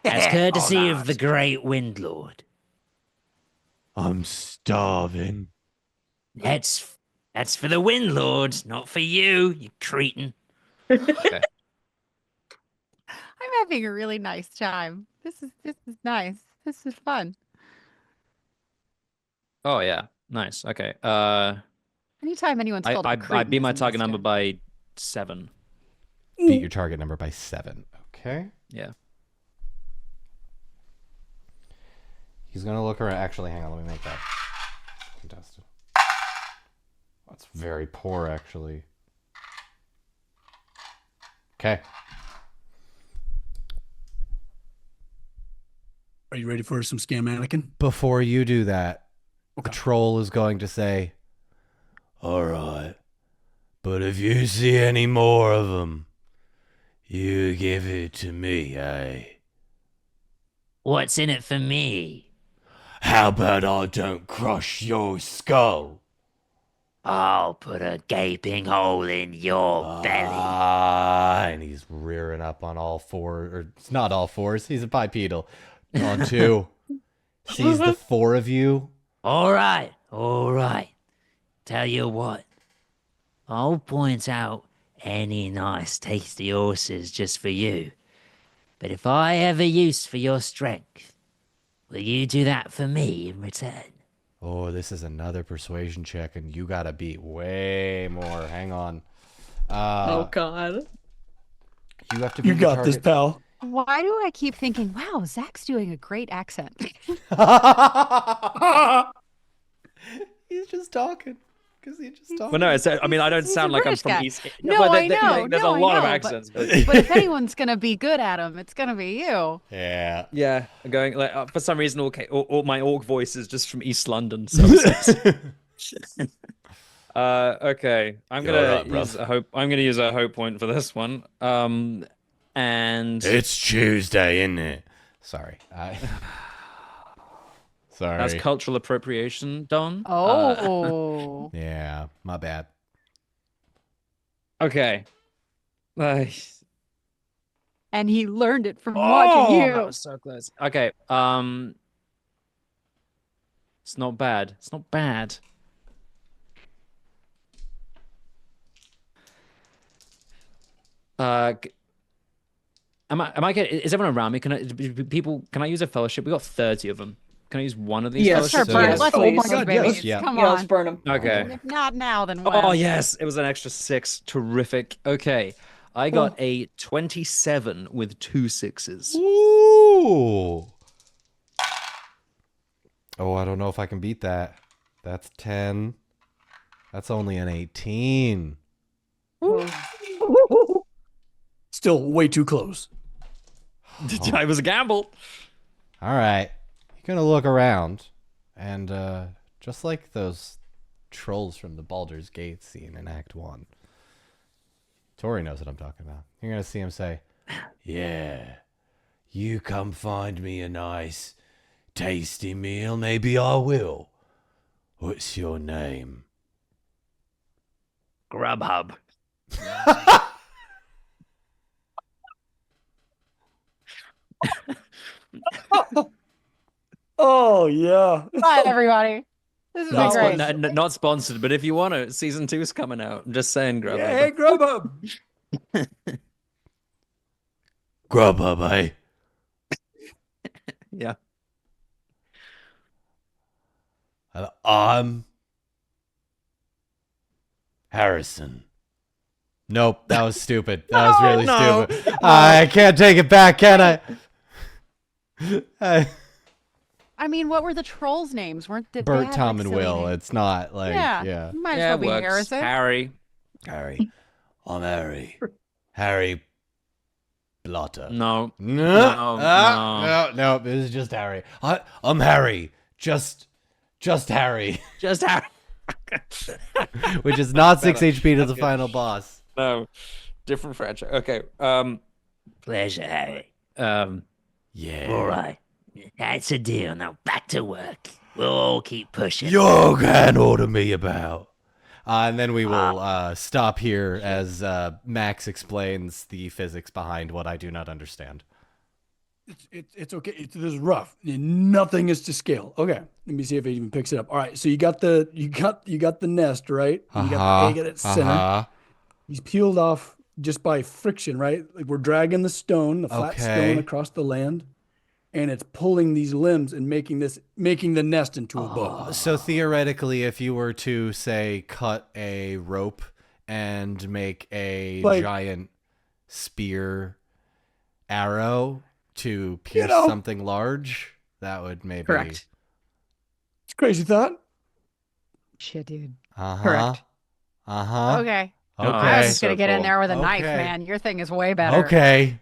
As courtesy of the great Windlord. I'm starving. That's for the Windlord, not for you, you cretin. Okay. I'm having a really nice time. This is nice. This is fun. Oh yeah, nice. Okay. Anytime anyone's called I beat my target number by 7. Beat your target number by 7. Okay. Yeah. He's going to look around. Actually, hang on. Let me make that contested. That's very poor, actually. Okay. Are you ready for some scam mannequin? Before you do that, the Okay. troll is going to say, all right, but if you see any more of them, you give it to me, eh? What's in it for me? How about I don't crush your skull? I'll put a gaping hole in your belly. And he's rearing up on all four, or it's not all fours, he's a bipedal. On two. Sees the four of you. All right. Tell you what, I'll point out any nice tasty horses just for you. But if I have a use for your strength, will you do that for me in return? Oh, this is another persuasion check, and you gotta beat way more. Hang on. Oh God. You have to beat You your got this, target. pal. Why do I keep thinking, wow, Zach's doing a great accent? He's just talking. Because he just talking. Well, no, it's, I mean, I don't He's a sound like I'm British from guy. East. No, well, I know. There's No, a I lot of know, accents, but But if anyone's going to be good at them, it's going to be you. Yeah. yeah, going like for some reason, okay, all my orc voice is just from East London. So, okay, I'm You're gonna right, bruv. use a hope. I'm gonna use a hope point for this one. And It's Tuesday, isn't it? Sorry. Sorry. that's cultural appropriation, Don. Oh. Yeah, my bad. Okay. And he learned it from watching That you. was so close. Okay. It's not bad. It's not bad. Am I getting, is everyone around me? Can I use a fellowship? We got 30 of them. Can I use one of these Yes. Let's start fellowships? burning. Let's Oh my burn God, babies. yes. Yeah. Come Yeah, let's on. burn them. Okay. If not now, then when? Oh, yes. It was an extra 6. Terrific. Okay. I got a 27 with 2 6s. Ooh. Oh, I don't know if I can beat that. That's 10. That's only an 18. Still way too close. It was a gamble. All right. You're going to look around. And just like those trolls from the Baldur's Gate scene in Act 1, Tori knows what I'm talking about. You're going to see him say, yeah, you come find me a nice, tasty meal. Maybe I will. What's your name? Grubhub. Oh, yeah. Bye, everybody. This has Not, been great. not sponsored, but if you want to, season 2 is coming out. I'm just saying, Grubhub. Yeah, hey, Grubhub. Grubhub, eh? Yeah. I'm Harrison. Nope, that was stupid. That was really no, stupid. I can't take it back, can I? I mean, what were the trolls' names? Weren't they? Bert, had, Tom, like, and silly Will. names. It's not like, yeah. Might as Yeah, well it be works. Harrison. Harry. Harry. I'm Harry. Harry Blotter. No. No, it was just Harry. I'm Harry. Just Harry. Just Harry. Which is not 6 HP to the final boss. No. Different franchise. Okay. Pleasure, Harry. Yeah. All right. That's a deal. Now back to work. We'll all keep pushing. You can order me about. And then we will stop here as Max explains the physics behind what I do not understand. It's okay. This is rough. Nothing is to scale. Okay, let me see if it even picks it up. All right, so you got the nest, right? And you got the egg at its center. He's peeled off just by friction, right? Like we're dragging the stone, the flat stone across the land, and it's pulling these limbs and making the nest into a bow. So theoretically, if you were to say cut a rope and make a giant spear arrow to pierce something large, that would maybe Correct. It's a crazy thought. Shit, dude. Correct. Okay. Oh, Okay. I was just so gonna get in cool. there with a knife, Okay. man. Your thing is way better. Okay.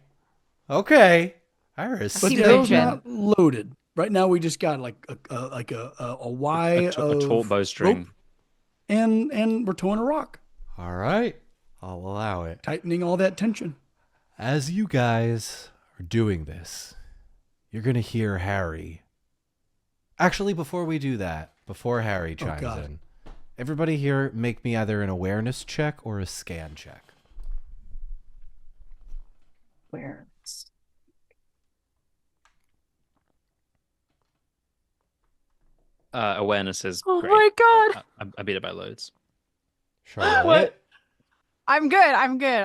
Iris. But Keep the arrow's moving. not loaded. Right now, we just got like a Y A of taut bowstring. rope, and we're towing a rock, All right. I'll allow it. tightening all that tension. As you guys are doing this, you're going to hear Harry Actually, before we do that, before Harry chimes God. in, everybody here make me either an awareness check or a scan check. Where? Awareness is Oh great. my god. I beat it by loads. Charlotte? I'm good.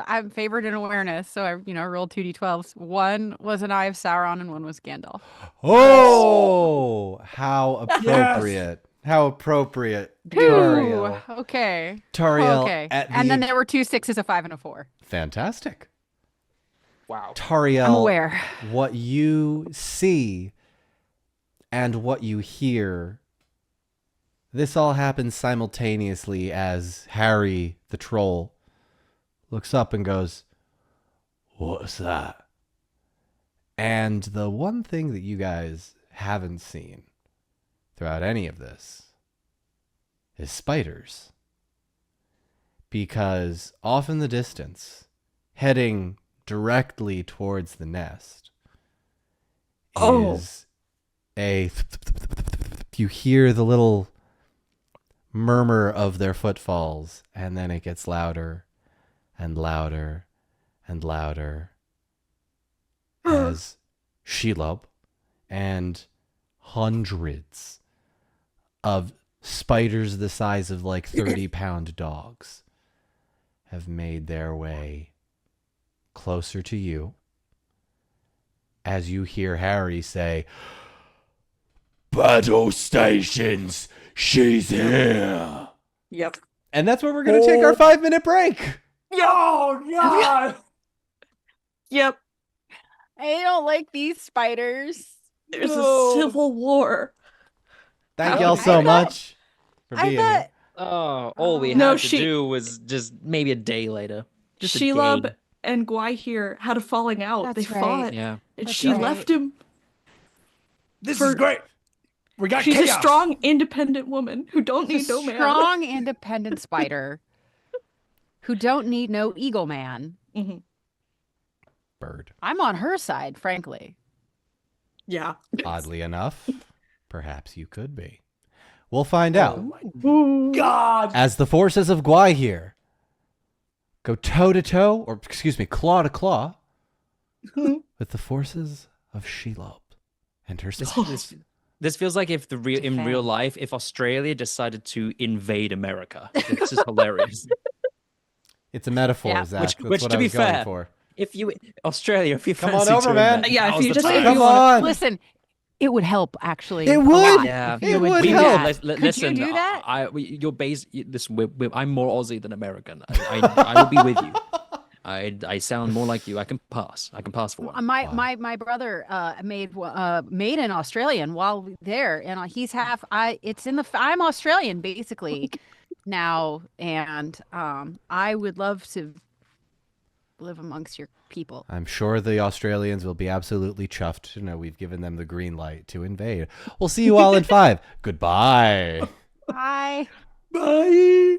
I'm favored in awareness, so I rolled 2d12s. One was an Eye of Sauron and one was Gandalf. Oh, how appropriate. How appropriate. Toriel. Two. Okay. Toriel, Okay. at And then the- there were 2 6s, a 5, and a 4. Fantastic. Wow. Toriel, I'm aware. what you see and what you hear, this all happens simultaneously as Harry, the troll, looks up and goes, "What's that?" And the one thing that you guys haven't seen throughout any of this is spiders. Because off in the distance, heading directly towards the nest, is you hear the little murmur of their footfalls, and then it gets louder and louder and louder as Shelob and hundreds of spiders the size of like 30-pound dogs have made their way closer to you as you hear Harry say, "Battle stations, she's here." Yep. And that's where we're going to take our 5-minute break. Oh, God. Yep. I don't like these spiders. There's No. a civil war. Thank I- y'all I so thought- much for I being here. thought Oh, all we No, had to she- do was just maybe a day later. Just a day. Shelob and Gwai here had a falling out. That's they right. fought. Yeah. And That's she right. left him. This For- is great. We got She's chaos. a strong, independent woman who don't She's need a no man. strong, independent spider who don't need no eagle man. Mhm. Bird. I'm on her side, frankly. Yeah. Oddly enough, perhaps you could be. We'll find out God. as the forces of Gwai here go toe to toe, or excuse me, claw to claw, with the forces of Shelob and her sons. This feels like if in real Defend. life, if Australia decided to invade America. This is hilarious. It's a metaphor, Yeah. Zach. Which- That's which, what to I be was going fair, for. If you Australia, if you Come on fancy over, to man. invade, Yeah, if now's you the just- time. if Come you wanna- on. Listen, it would help actually. It a would. lot Yeah. if It you would do help. that. Li- Could listen, you do that? You're based. Listen, I'm more Aussie than American. I will be with you. I sound more like you. I can pass. I can pass for one. My brother made an Australian while there, and he's half. I'm Australian basically now, and I would love to live amongst your people. I'm sure the Australians will be absolutely chuffed to know we've given them the green light to invade. We'll see you all in 5. Goodbye. Bye. Bye.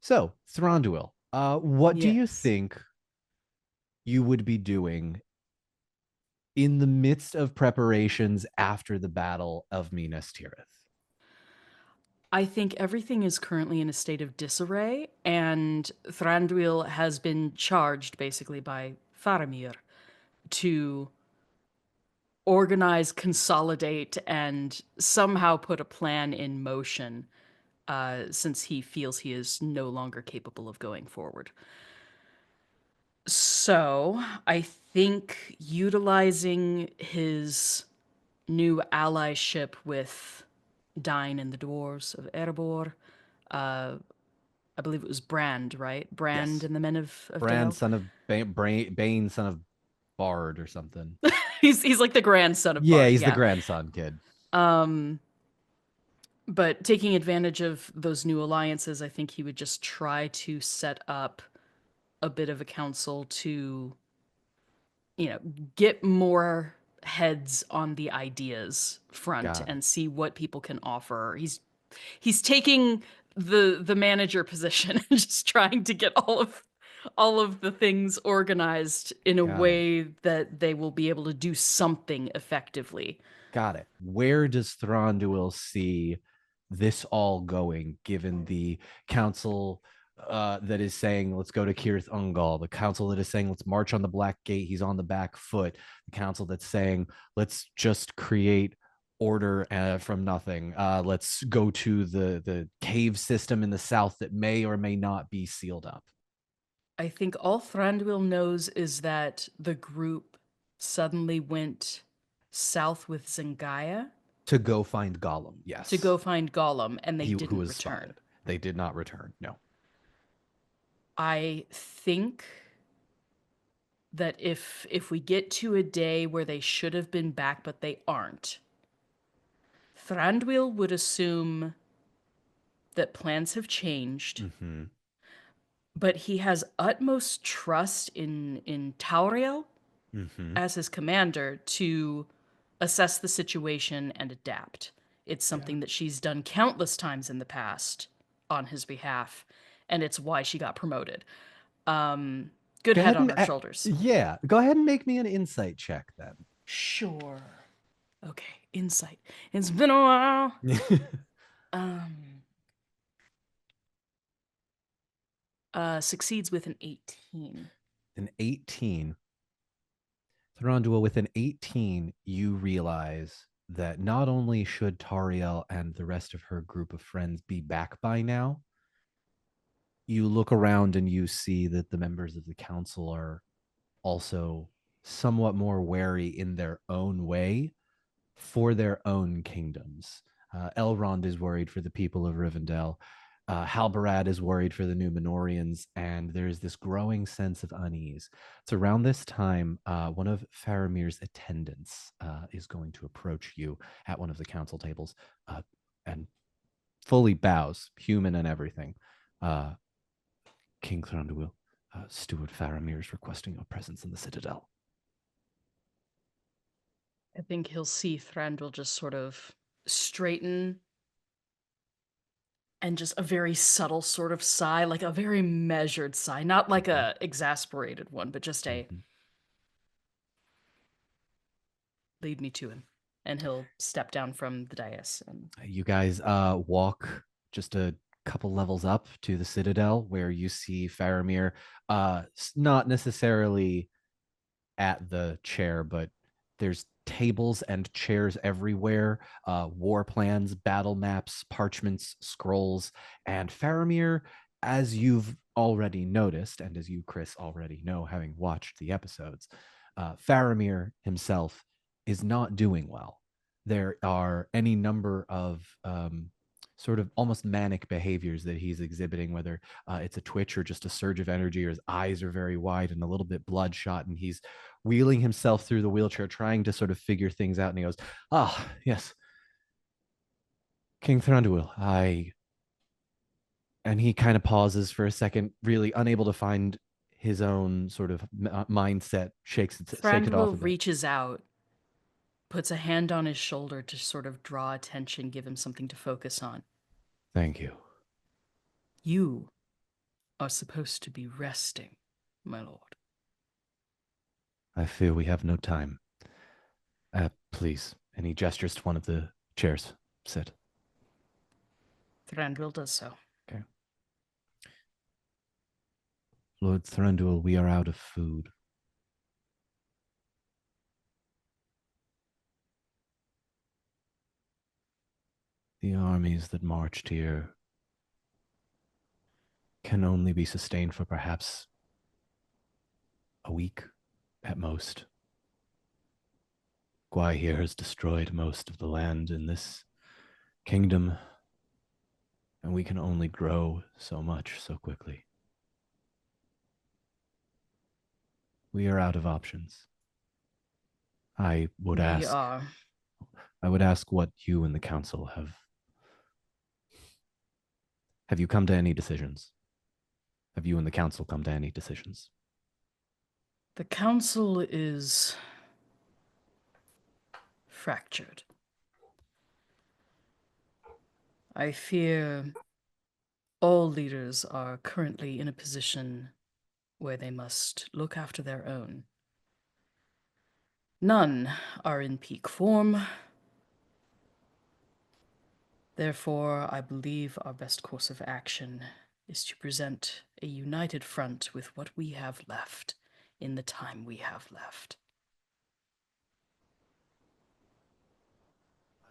So, Thranduil, what do you Yes. think you would be doing in the midst of preparations after the Battle of Minas Tirith? I think everything is currently in a state of disarray, and Thranduil has been charged basically by Faramir to organize, consolidate, and somehow put a plan in motion, since he feels he is no longer capable of going forward. So, I think utilizing his new allyship with Dine and the dwarves of Erebor, I believe it was Brand, right? Brand Yes. and the men of Bran, Dale. son of Bane, son of Bard or something. He's like the grandson of Yeah, Bard. he's the grandson kid. But taking advantage of those new alliances, I think he would just try to set up a bit of a council to, get more heads on the ideas front Got it. and see what people can offer. He's taking the manager position and just trying to get all of the things organized in a Got it. way that they will be able to do something effectively. Got it. Where does Thranduil see this all going, given the council that is saying, let's go to Kirith Ungol, the council that is saying, let's march on the Black Gate, he's on the back foot, the council that's saying, let's just create order from nothing. Let's go to the cave system in the south that may or may not be sealed up. I think all Thranduil knows is that the group suddenly went south with Zengaya To go find Gollum, yes. to go find Gollum, and they Who didn't was return. spotted. They did not return, no. I think that if we get to a day where they should have been back but they aren't, Thranduil would assume that plans have changed, Mm-hmm. but he has utmost trust in Tauriel Mm-hmm. as his commander to assess the situation and adapt. It's something that she's done countless times in the past on his behalf, and it's why she got promoted. Good head on her shoulders. Yeah, go ahead and make me an insight check then. Sure. Okay, insight. It's been a while. Succeeds with an 18. An 18. Thranduil, with an 18, you realize that not only should Tariel and the rest of her group of friends be back by now, you look around and you see that the members of the council are also somewhat more wary in their own way for their own kingdoms. Elrond is worried for the people of Rivendell. Halbarad is worried for the Númenóreans, and there's this growing sense of unease. It's around this time, one of Faramir's attendants is going to approach you at one of the council tables and fully bows, human and everything. King Thranduil, Steward Faramir is requesting your presence in the Citadel. I think he'll see Thranduil just sort of straighten and just a very subtle sort of sigh, like a very measured sigh, not like a exasperated one, but just a lead me to him. And he'll step down from the dais. And you guys walk just a couple levels up to the Citadel, where you see Faramir, not necessarily at the chair, but there's tables and chairs everywhere, war plans, battle maps, parchments, scrolls, and Faramir, as you've already noticed, and as you, Chris, already know, having watched the episodes, Faramir himself is not doing well. There are any number of sort of almost manic behaviors that he's exhibiting, whether it's a twitch or just a surge of energy, or his eyes are very wide and a little bit bloodshot, and he's wheeling himself through the wheelchair, trying to sort of figure things out. And he goes, yes, King Thranduil, and he kind of pauses for a second, really unable to find his own sort of mindset, shake it off a Thranduil bit. reaches out, puts a hand on his shoulder to sort of draw attention, give him something to focus on. Thank you. You are supposed to be resting, my lord. I fear we have no time. Please. And he gestures to one of the chairs. Sit. Thranduil does so. Okay. Lord Thranduil, we are out of food. The armies that marched here can only be sustained for perhaps a week at most. Here has destroyed most of the land in this kingdom, and we can only grow so much so quickly. We are out of options. I would ask what you and the council have you come to any decisions? Have you and the council come to any decisions? The council is fractured. I fear all leaders are currently in a position where they must look after their own. None are in peak form. Therefore, I believe our best course of action is to present a united front with what we have left in the time we have left.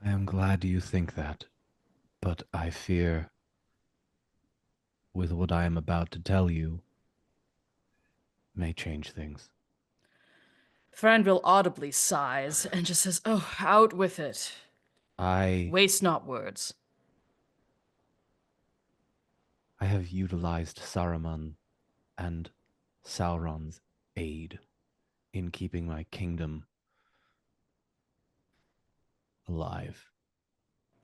I am glad you think that, but I fear with what I am about to tell you may change things. Thranduil audibly sighs and just says, "Oh, out with it. I Waste not words." have utilized Saruman and Sauron's aid in keeping my kingdom alive.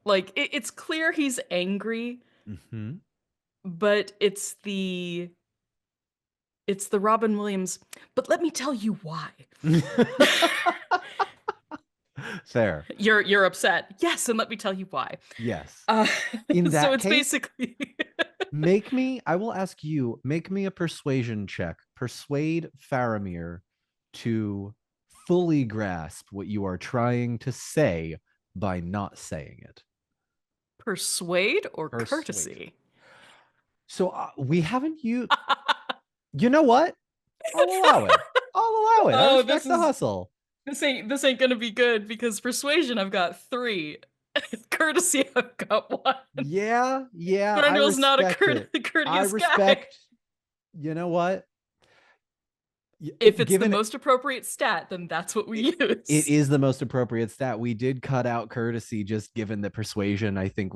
Like, it's clear he's angry, Mm-hmm. but it's the Robin Williams, but let me tell you why. Fair. You're upset. Yes, and let me tell you why. Yes. Uh, In that so it's case, basically I will ask you, make me a persuasion check. Persuade Faramir to fully grasp what you are trying to say by not saying it. persuade or Persuade. courtesy. So we haven't used. You know what? I'll allow it. I Oh, respect the hustle. This ain't gonna be good because persuasion I've got 3. Courtesy I've got 1. Yeah. Thranduil's not a courteous I respect. You know what? If it's the most appropriate stat, then that's what we use. It is the most appropriate stat. We did cut out courtesy just given that persuasion, I think,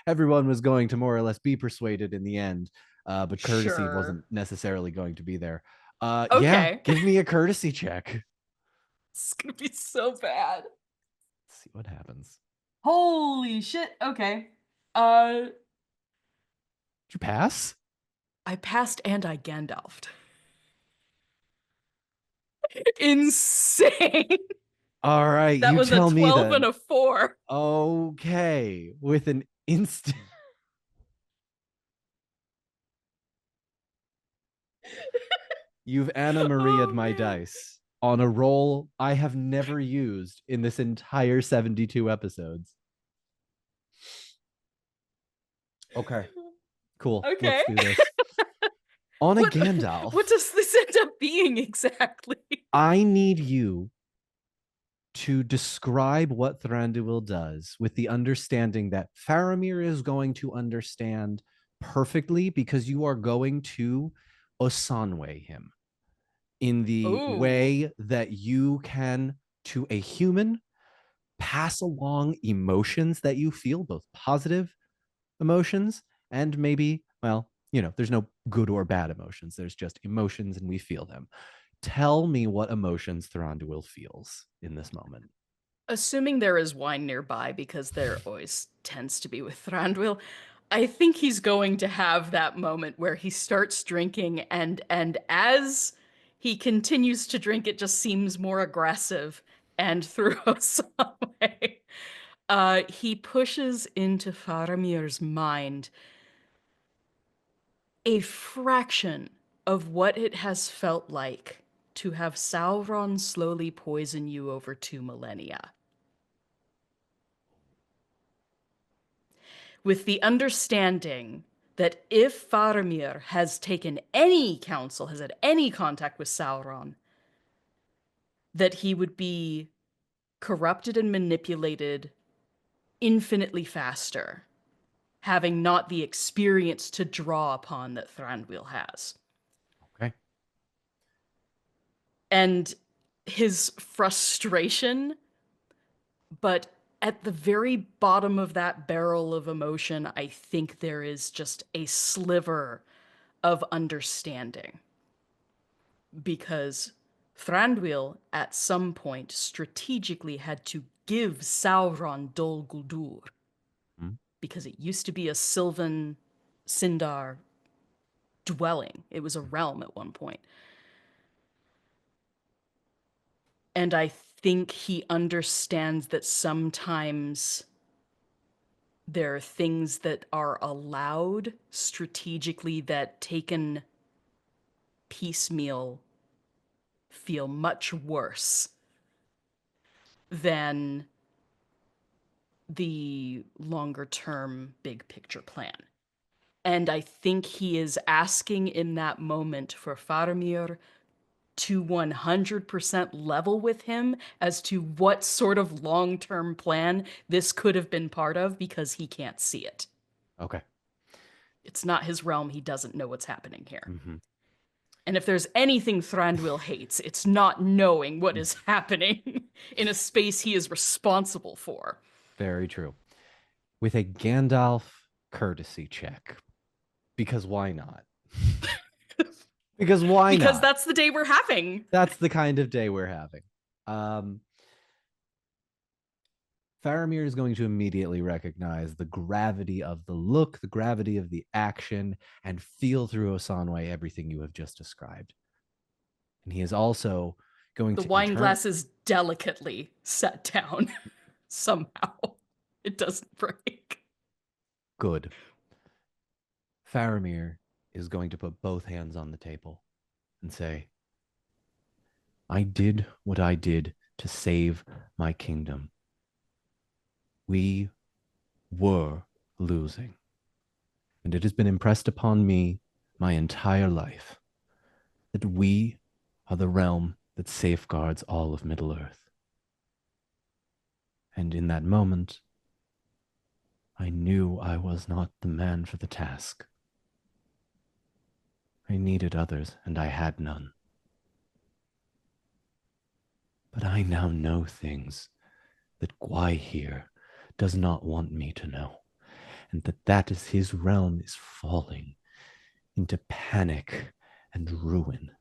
everyone was going to more or less be persuaded in the end. But courtesy wasn't necessarily going to be there. Okay. Yeah, give me a courtesy check. It's gonna be so bad. Let's see what happens. Holy shit. Okay. Did you pass? I passed and I Gandalfed. Insane. All right, That you was tell a me 12 then. and a 4. Okay, with an instant. You've Anna Maria'd my dice on a roll I have never used in this entire 72 episodes. Okay, cool. Okay. Let's do this. On a Gandalf. What does this end up being exactly? I need you to describe what Thranduil does with the understanding that Faramir is going to understand perfectly because you are going to Osanwe him in the way that you can, to a human, pass along emotions that you feel, both positive emotions and maybe, well, there's no good or bad emotions. There's just emotions and we feel them. Tell me what emotions Thranduil feels in this moment. Assuming there is wine nearby, because there always tends to be with Thranduil, I think he's going to have that moment where he starts drinking and as he continues to drink, it just seems more aggressive and through some way. He pushes into Faramir's mind a fraction of what it has felt like to have Sauron slowly poison you over 2 millennia. With the understanding that if Faramir has taken any counsel, has had any contact with Sauron, that he would be corrupted and manipulated infinitely faster, having not the experience to draw upon that Thranduil has. Okay. And his frustration, but at the very bottom of that barrel of emotion, I think there is just a sliver of understanding. Because Thranduil, at some point, strategically had to give Sauron Dol Guldur. Because it used to be a Sylvan Sindar dwelling. It was a realm at one point. And I think he understands that sometimes there are things that are allowed strategically that, taken piecemeal, feel much worse than the longer term big picture plan. And I think he is asking in that moment for Faramir to 100% level with him as to what sort of long-term plan this could have been part of, because he can't see it. Okay. It's not his realm. He doesn't know what's happening here. Mm-hmm. And if there's anything Thranduil hates, it's not knowing what is happening in a space he is responsible for. Very true. With a Gandalf courtesy check. Because why not? Because why not? Because that's the day we're having. That's the kind of day we're having. Faramir is going to immediately recognize the gravity of the look, the gravity of the action, and feel through Osanwe everything you have just described. And he is also going to... The wine glass is delicately set down. Somehow. It doesn't break. Good. Faramir is going to put both hands on the table and say, I did what I did to save my kingdom. We were losing. And it has been impressed upon me my entire life that we are the realm that safeguards all of Middle-earth. And in that moment, I knew I was not the man for the task. I needed others, and I had none. But I now know things that Gwaihir does not want me to know, and that is his realm is falling into panic and ruin.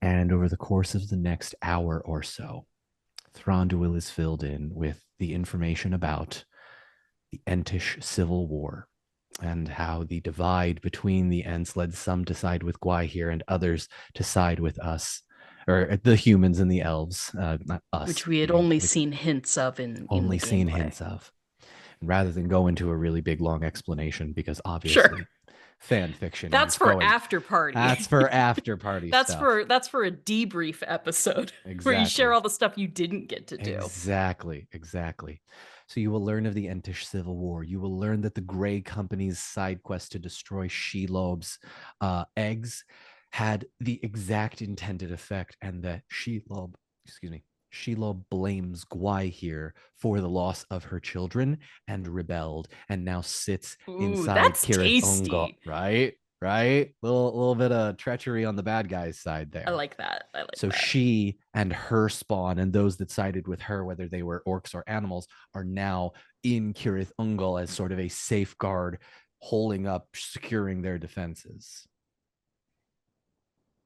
And over the course of the next hour or so, Thranduil is filled in with the information about the Entish Civil War, and how the divide between the Ents led some to side with Gwaihir and others to side with us, or the humans and the elves, not us. Which we had only seen hints of in only the seen gameplay. hints of. Rather than go into a really big long explanation, because obviously fan fiction. That's for after party. That's for after party that's stuff. That's for a debrief episode where you share all the stuff you didn't get to do. Exactly. So you will learn of the Entish Civil War. You will learn that the Grey Company's side quest to destroy Shelob's eggs had the exact intended effect, and that Shelob blames Gwaihir for the loss of her children and rebelled, and now sits inside Cirith Ungol. Right? Little bit of treachery on the bad guy's side there. I like that. So she and her spawn and those that sided with her, whether they were orcs or animals, are now in Cirith Ungol as sort of a safeguard, holding up, securing their defenses.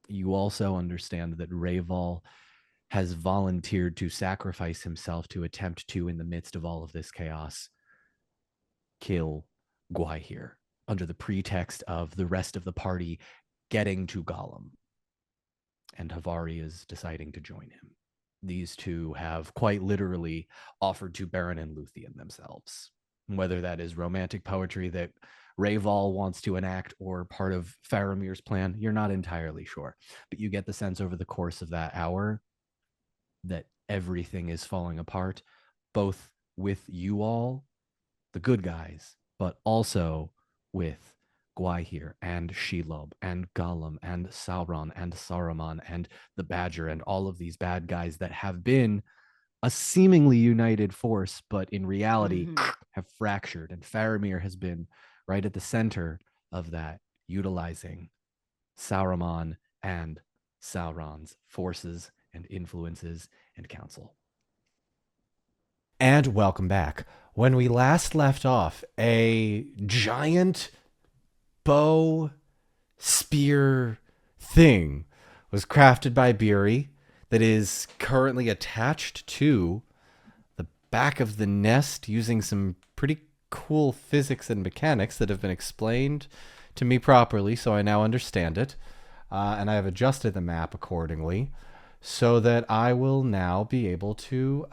You also understand that Rayval has volunteered to sacrifice himself to attempt to, in the midst of all of this chaos, kill Gwaihir, under the pretext of the rest of the party getting to Gollum. And Havari is deciding to join him. These two have quite literally offered to Beren and Luthien themselves. Whether that is romantic poetry that Rayval wants to enact or part of Faramir's plan. You're not entirely sure, but you get the sense over the course of that hour that everything is falling apart, both with you all, the good guys, but also with Gwaihir and Shelob and Gollum and Sauron and Saruman and the Badger and all of these bad guys that have been a seemingly united force, but in reality have fractured. And Faramir has been right at the center of that, utilizing Saruman and Sauron's forces and influences and counsel. And welcome back. When we last left off, a giant bow spear thing was crafted by Beery that is currently attached to the back of the nest using some pretty cool physics and mechanics that have been explained to me properly, so I now understand it. And I have adjusted the map accordingly so that I will now be able to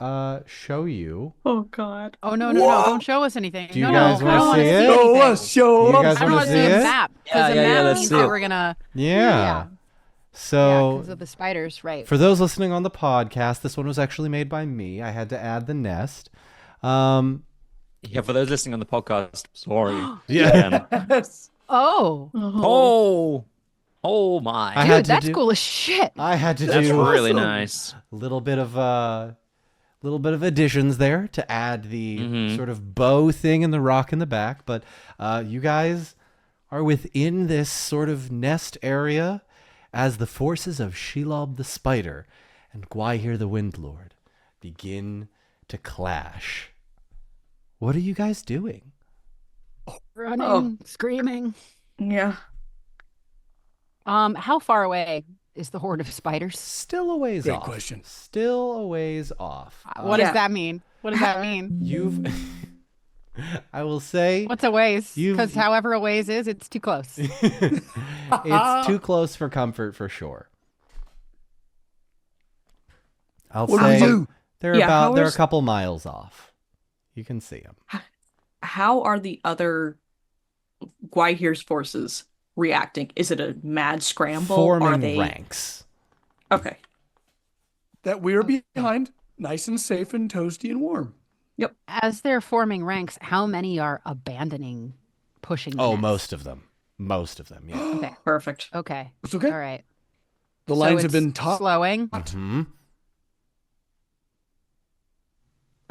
show you. Oh, God. Oh, no, don't show us anything. Do you no, guys no, I don't want to see it? Show anything. us, show You us. guys I don't wanna want to see see a it? map. Because a Yeah, map let's means see that it. we're gonna. Yeah. So because of the spiders, right? for those listening on the podcast, this one was actually made by me. I had to add the nest. Yeah, for those listening on the podcast, sorry. Yeah. Yes. Oh, Oh my. I had dude, to that's do- cool as shit. I had to That's do really awesome. nice. a little bit of additions there to add the sort of bow thing and the rock in the back. But you guys are within this sort of nest area as the forces of Shelob the Spider and Gwaihir the Windlord begin to clash. What are you guys doing? Running, screaming. Yeah. How far away is the horde of spiders? Still a ways Great off. question. Still a ways off. What Yeah. does that mean? What does that mean? You've I will say What's a ways? You've- Because however a ways is, it's too close. it's too close for comfort for sure. I'll What say do we do? they're Yeah, about how they're a is- couple miles off. You can see them. How are the other Gwaihir's forces reacting? Is it a mad scramble? Are Forming they ranks. Okay. That we're behind, nice and safe and toasty and warm. As they're forming ranks, how many are abandoning pushing the Oh, nest? most of them. Most of them, yeah. Okay. Perfect. Okay. It's okay. All right. The So lines have it's been taut. slowing. Mhm.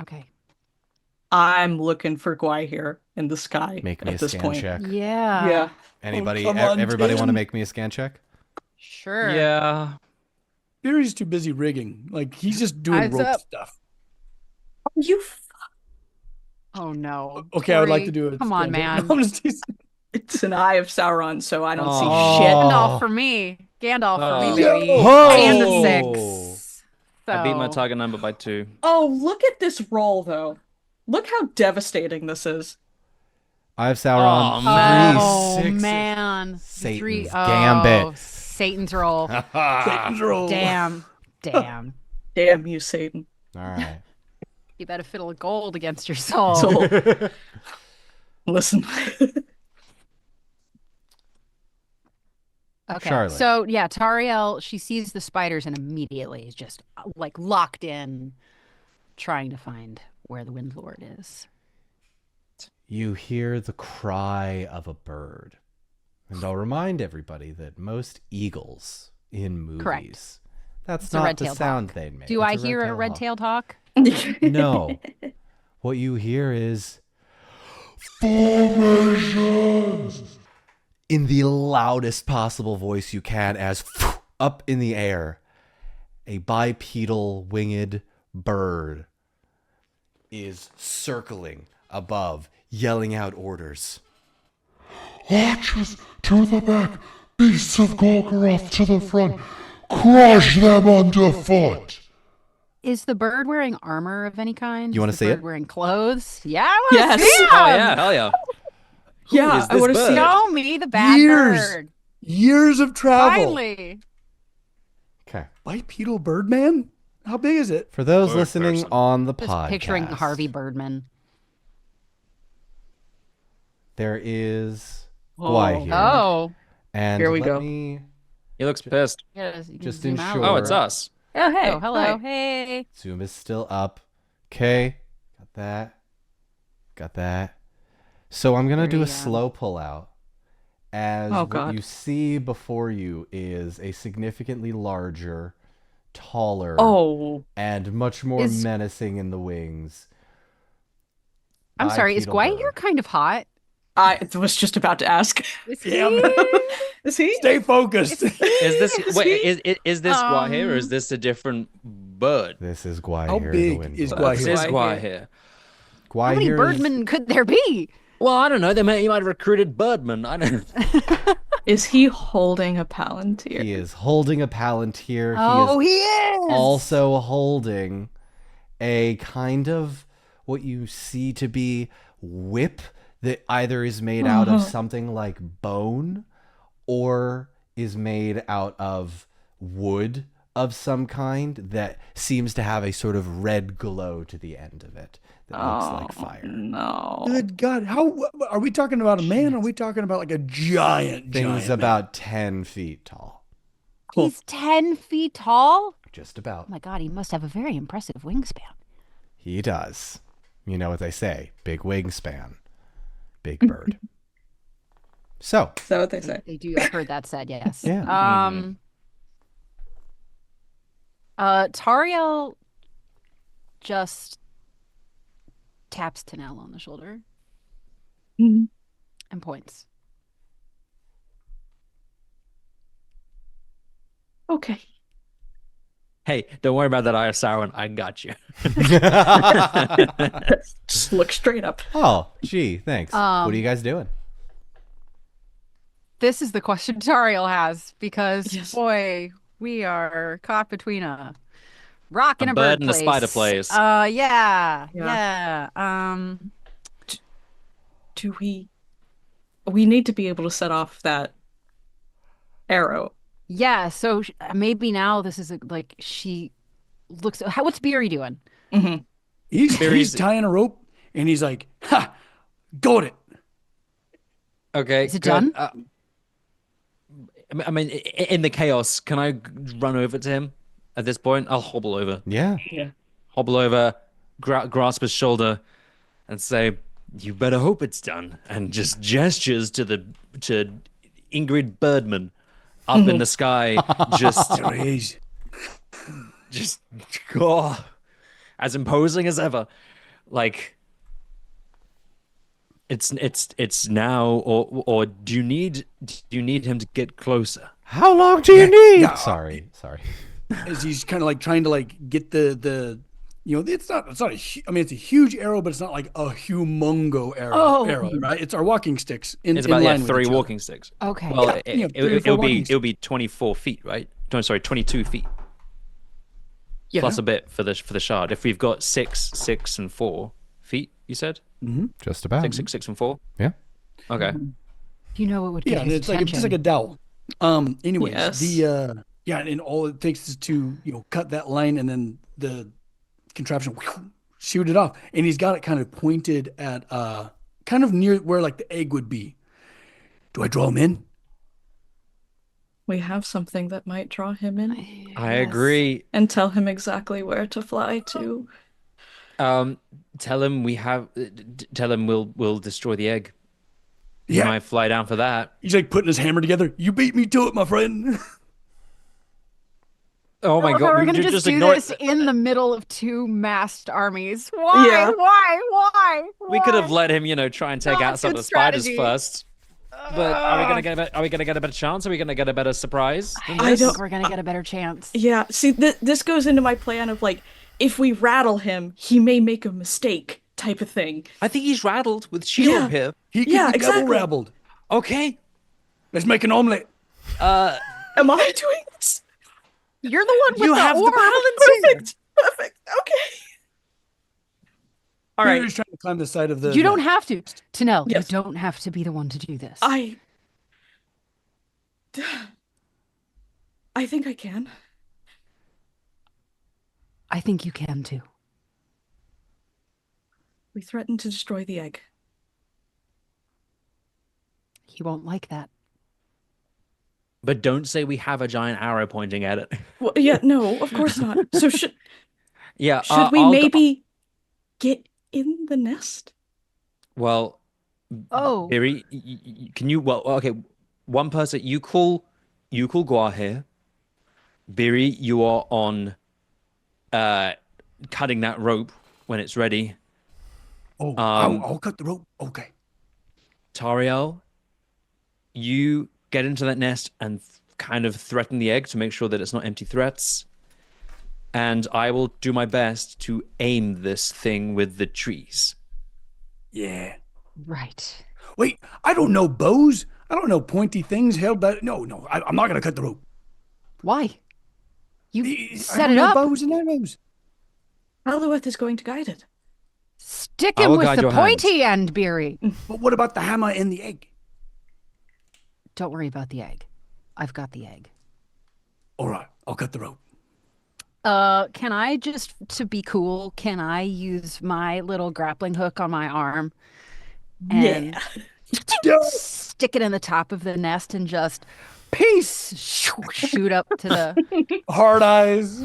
Okay. I'm looking for Gwaihir in the sky Make me at a this scan point. check. Yeah. Yeah. Anybody come on, everybody want to Tim. make me a scan check? Sure. Yeah. Barry's too busy rigging. Like, he's just doing Eyes rope up. stuff. You Oh no. Okay, I would like Tori, to do it. Come on, man. I'm just teasing. It's an eye of Sauron, so I don't Oh. see shit. Gandalf for me. Gandalf for Oh. me, baby. Oh. And a 6. I beat my So- target number by 2. Oh, look at this roll, though. Look how devastating this is. I have Sauron. Oh, man. Oh, 3 6. man. Satan's gambit. Satan's roll. Satan's roll. Damn. Damn. Damn you, Satan. All right. You better fiddle of gold against your soul. So, listen. Okay. Charlotte. So yeah, Tariel, she sees the spiders and immediately is just like locked in, trying to find where the Windlord is. You hear the cry of a bird. And I'll remind everybody that most eagles in movies, Correct. that's It's a not the red-tailed sound hawk. they'd make. Do It's I hear a red-tailed red-tailed hawk? hawk. No. What you hear is in the loudest possible voice you can, as up in the air, a bipedal winged bird is circling above, yelling out orders. Archers to the back, beasts of Gorgoroth to the front, crush them underfoot. Is the bird wearing armor of any kind? You wanna Is the see bird it? wearing clothes? Yeah, I want Yes. to see him. Oh yeah, hell yeah. Yeah, is I this want to see. bird? Show me the bad Years. bird. Years of travel. Finally. Okay. Bipedal Birdman? How big is it? For those Bird listening person. on the Just podcast, picturing Harvey Birdman. there is Gwai here. Oh. And Here we let go. me He looks pissed. Yeah, you can Just zoom out. ensure- Oh, it's us. Oh, hey. Oh, hello. Hi. Hey. zoom is still up. Okay, got that. Got that. So I'm gonna There do you a go. slow pull out. As Oh, what God. you see before you is a significantly larger, taller, Oh. and much more Is- menacing in the wings. I'm sorry, is bipedal Gwai bird. here kind of hot? I was just about to ask. Is Yeah, he? man. Is he? Stay focused. Is this wait? he? Is this Gwai here, or is Um, this a different bird? This is Gwai How here. big the wind is blows. Gwai This here? is Gwai Gwai here. here. Gwai How many here is- birdmen could there be? Well, I don't know. He might have recruited birdmen. I don't. Is he holding a palantir? He is holding a palantir. Oh, he he is is. also holding a kind of what you see to be whip that either is made out of something like bone or is made out of wood of some kind that seems to have a sort of red glow to the end of it that looks like fire. No. Good God. How are we talking about a man? Or are we talking about like a giant, Things giant man? about 10 feet tall. He's 10 feet tall. Just Oh about. my God, he must have a very impressive wingspan. He does. You know what they say, big wingspan, big bird. So, Is that what they say? They do. I've heard that said. Yes. Yeah. Tariel just taps Tinel on the shoulder Mhm. and points. Okay. Hey, don't worry about that eye of Sauron. I got you. Just look straight up. oh, gee, thanks. What are you guys doing? This is the question Tariel has because, Yes. boy, we are caught between a rock and A a bird bird and a spider place. Yeah. Yeah. Yeah. Do we need to be able to set off that arrow. Yeah. So maybe now this is like she looks. What's Beery doing? Mm-hmm. He's Very easy. tying a rope and he's like, ha, got it. Okay. Is it good. done? I mean, in the chaos, can I run over to him at this point? I'll hobble over. Yeah. Hobble over, grasp his shoulder, and say, "You better hope it's done." And just gestures to Ingrid Birdman up in the sky, There he is. just oh, as imposing as ever. Like it's now, or do you need him to get closer? How long do you need? Yeah. Sorry. As he's kind of like trying to like get the it's not I mean it's a huge arrow, but it's not like a humongo arrow, right? It's our walking sticks It's about line with 3 each other. walking sticks. Okay. Well, Yeah, 3 or 4 it'll walking be 24 feet, right? No, sorry, 22 feet Yeah. plus a bit for the shard. If we've got 6, and 4 feet, you said Just about. 6, and 4. Yeah. Okay. You know what would get Yeah, and his it's like attention? just like a dowel. Anyways, Yes. and all it takes is to cut that line and then the contraption shoot it off, and he's got it kind of pointed at kind of near where like the egg would be. Do I draw him in? We have something that might draw him in I agree. and tell him exactly where to fly to. Tell him we'll destroy the egg. He Yeah. might fly down for that. He's like putting his hammer together. You beat me to it, my friend. Oh my god, We're we gonna could just do ignore this in the middle of 2 masked armies. Why? Yeah. Why? We could have Why? let him, try and take Not out some of good the spiders strategy. first. But are we gonna get a better chance? Are we gonna get a better surprise? than I this? don't- We're gonna get a better chance. Yeah, see, this goes into my plan of like, if we rattle him, he may make a mistake type of thing. I think he's rattled with Sheila Yeah. here. He Yeah, gets the devil exactly. rabbled. Okay. Let's make an omelet. Am I doing this? You're the one with You the have the orb. Perfect. Okay. All right. He's trying to climb the side of the. You don't have to. Tinel, Yes. you don't have to be the one to do this. I think I can. I think you can too. We threatened to destroy the egg. He won't like that. But don't say we have a giant arrow pointing at it. Well, yeah, no, of course not. So should Yeah. we I'll go- maybe get in the nest? Well, Oh. Biri, can you? Well, okay. One person. You call Gua here. Biri, you are on cutting that rope when it's ready. Oh, I'll cut the rope. Okay. Tariel, you get into that nest and kind of threaten the egg to make sure that it's not empty threats. And I will do my best to aim this thing with the trees. Yeah. Right. Wait, I don't know bows. I don't know pointy things held by. No, I'm not gonna cut the rope. Why? You I set don't it know up. bows and arrows. Alueth is going to guide it. Stick I him will with guide the your hands. pointy end, Beery. But what about the hammer and the egg? Don't worry about the egg. I've got the egg. All right, I'll cut the rope. Can I just, to be cool, can I use my little grappling hook on my arm and stick it in the top of the nest and just peace shoot up to the Hard eyes.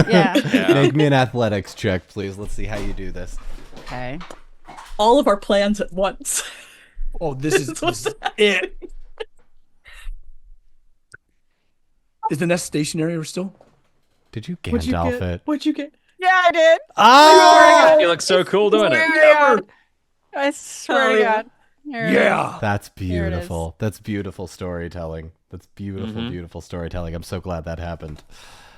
yeah. Make me an athletics check, please. Let's see how you do this. Okay. All of our plans at once. Oh, this is it. Is the nest stationary or still? Did you What'd you Gandalf get? it? What'd you get? Yeah, I did. Oh! You look so cool doing it. Never. I swear to God. There it is. Yeah. That's There it is. beautiful. That's beautiful storytelling. That's beautiful, beautiful storytelling. I'm so glad that happened.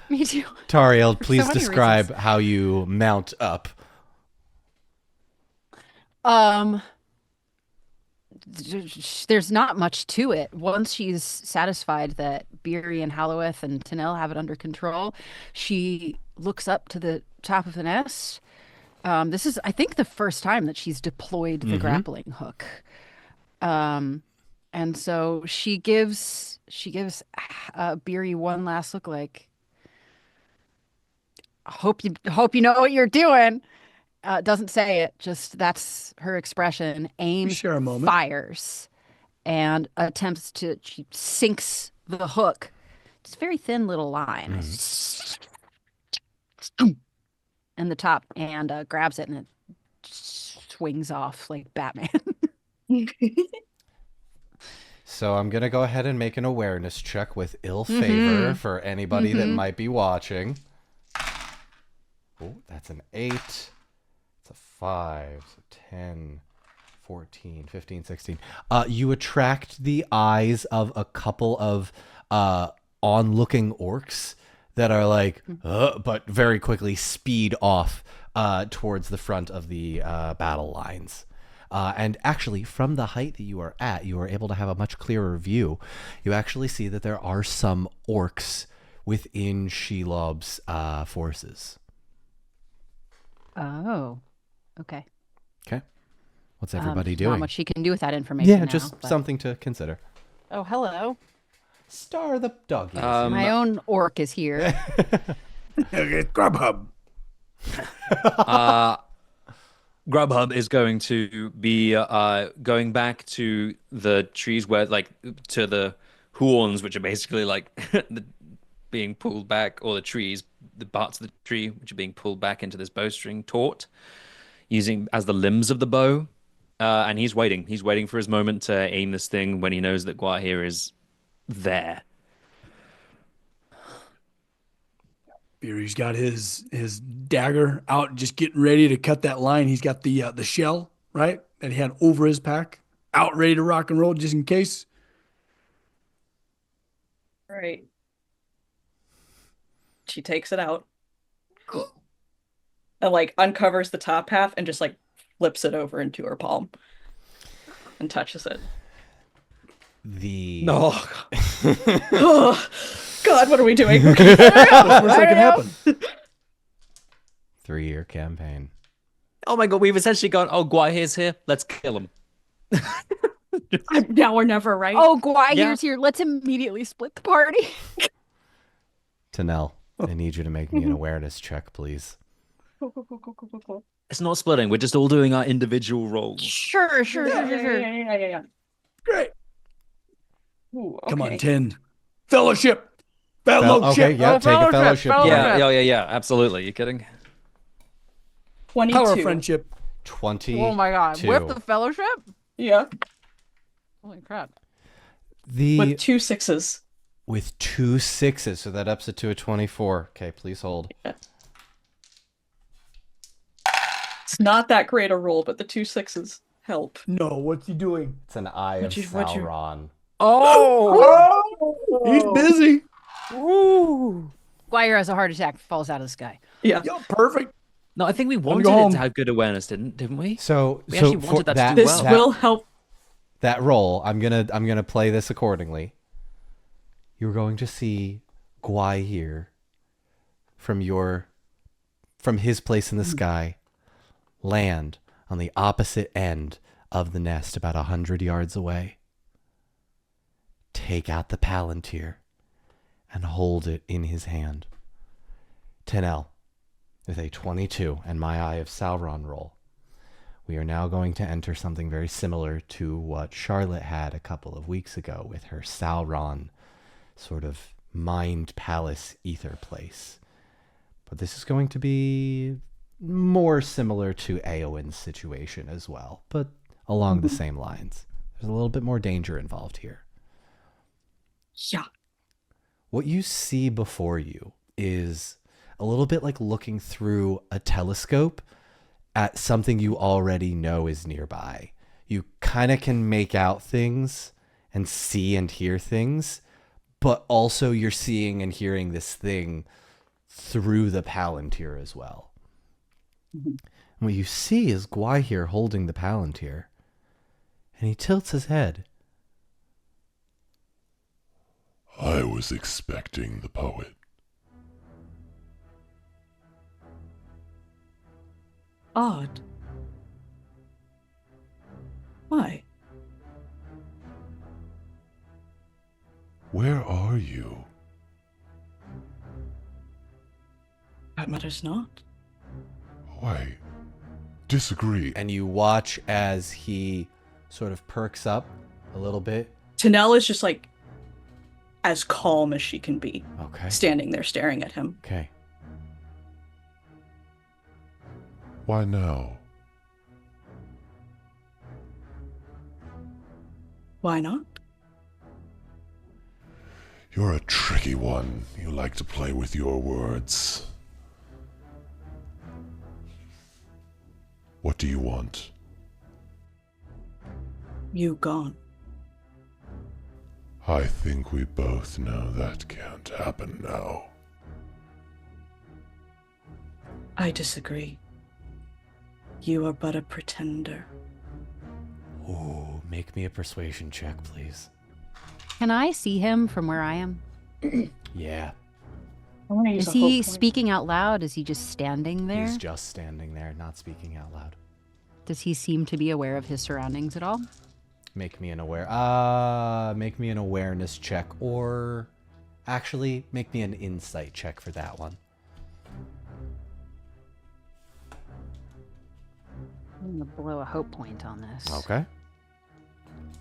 Me too. Tariel, For please so many describe reasons. how you mount up. There's not much to it. Once she's satisfied that Beery and Halloweth and Tinel have it under control, she looks up to the top of the nest. This is, I think, the first time that she's deployed the grappling hook. And so she gives Beery one last look, like, hope you know what you're doing. Doesn't say it, just that's her expression. Aims, share a moment. fires, and attempts to. She sinks the hook. It's a very thin little line. In the top, and grabs it, and it swings off like Batman. So I'm going to go ahead and make an awareness check with ill favor for anybody that might be watching. Oh, that's an 8. It's a 5. So 10, 14, 15, 16. You attract the eyes of a couple of onlooking orcs that are like, but very quickly speed off towards the front of the battle lines. And actually, from the height that you are at, you are able to have a much clearer view. You actually see that there are some orcs within Shelob's forces. Oh, okay. Okay. What's everybody doing? Not much she can do with that information. Yeah, now, just but- something to consider. Oh, hello. Star the doggy. My own orc is here. Okay, Grubhub. Grubhub is going to be going back to the trees where, like, to the horns, which are basically like being pulled back, or the trees, the parts of the tree which are being pulled back into this bowstring taut, using as the limbs of the bow. And he's waiting. He's waiting for his moment to aim this thing when he knows that Guahir is there. Beery's got his dagger out, just getting ready to cut that line. He's got the shell, right, that he had over his pack, out ready to rock and roll just in case. Right. She takes it out and like uncovers the top half and just like flips it over into her palm and touches it. The Oh, God, what are we doing? What's the worst that can happen? 3-year campaign. Oh my god, we've essentially gone, oh, Guahir's here, let's kill him. Now or never, right? Oh, Guai Yeah. here's here. Let's immediately split the party. Tanel, I need you to make me an awareness check, please. It's not splitting, we're just all doing our individual roles. Sure. Yeah. Great. Ooh, Come on, okay. 10. Fellowship. Fellowship. Okay, yeah, take a fellowship. Yeah, absolutely. You kidding? 22. Power of friendship. 22. Oh my god. With the fellowship? Yeah. Holy crap. With 2 6s. With 2 6s, so that ups it to a 24. Okay, please hold. Yeah. It's not that great a roll, but the 2 6s help. No, what's he doing? It's an Eye of What'd you- Sauron. Oh! He's busy. Guire has a heart attack, falls out of the sky. Yeah. Yo, perfect. No, I think we go wanted it home. to have good awareness, didn't we? So, We so actually for wanted that to that, do This well. will help. that roll, I'm gonna play this accordingly. You're going to see Gwai here from his place in the sky land on the opposite end of the nest, about 100 yards away. Take out the Palantir and hold it in his hand. Tinel, with a 22 and my Eye of Sauron roll, we are now going to enter something very similar to what Charlotte had a couple of weeks ago with her Sauron sort of mind palace ether place. But this is going to be more similar to Eowyn's situation as well, but along the same lines. There's a little bit more danger involved here. Yeah. What you see before you is a little bit like looking through a telescope at something you already know is nearby. You kind of can make out things and see and hear things, but also you're seeing and hearing this thing through the Palantir as well. And what you see is Gwai here holding the Palantir, and he tilts his head. I was expecting the poet. Odd. Why? Where are you? That matters not. I disagree. And you watch as he sort of perks up a little bit. Tinel is just like as calm as she can be, Okay. standing there staring at him. Okay. Why now? Why not? You're a tricky one. You like to play with your words. What do you want? You gone. I think we both know that can't happen now. I disagree. You are but a pretender. Ooh, make me a persuasion check, please. Can I see him from where I am? Yeah, I want to use Is a hope he point. speaking out loud? Is he just standing there? he's just standing there, not speaking out loud. Does he seem to be aware of his surroundings at all? Make me an awareness check, or actually make me an insight check for that one. I'm gonna blow a hope point on this. Okay.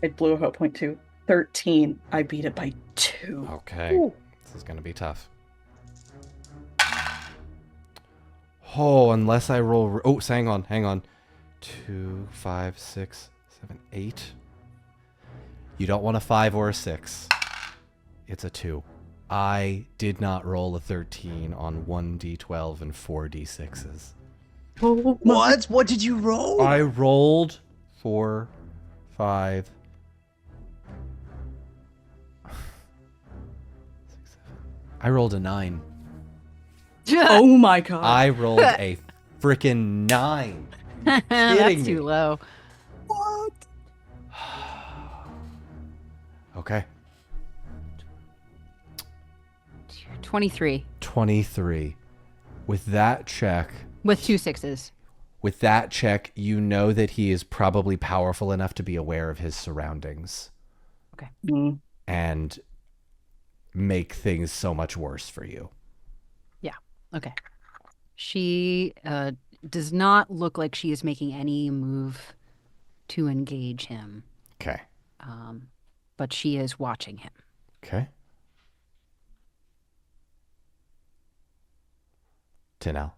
I blew a hope point too. 13. I beat it by 2. Okay. This is gonna be tough. Oh, unless I roll. Oh, hang on. 2, 5, 6, 7, 8. You don't want a 5 or a 6. It's a 2. I did not roll a 13 on 1d12 and 4d6s. Oh, What? What did you roll? I rolled 4, 5. 6, 7. I rolled a 9. oh my god. I rolled a freaking 9. That's kidding too me? low. What? Okay. 23 23. With that check, with 2 6s. you know that he is probably powerful enough to be aware of his surroundings Mm. and make things so much worse for you. Okay. She does not look like she is making any move to engage him. Okay. but she is watching him. Okay. Tinel.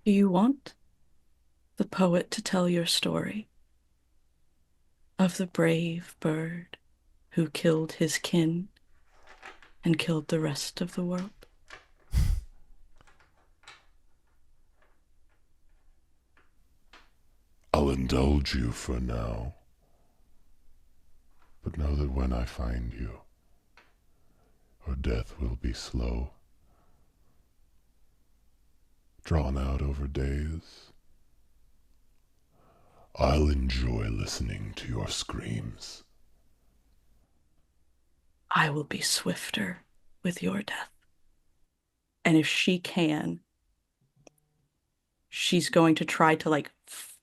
Do you want the poet to tell your story of the brave bird who killed his kin and killed the rest of the world? I'll indulge you for now. But know that when I find you, our death will be slow, drawn out over days. I'll enjoy listening to your screams. I will be swifter with your death. And if she can, she's going to try to like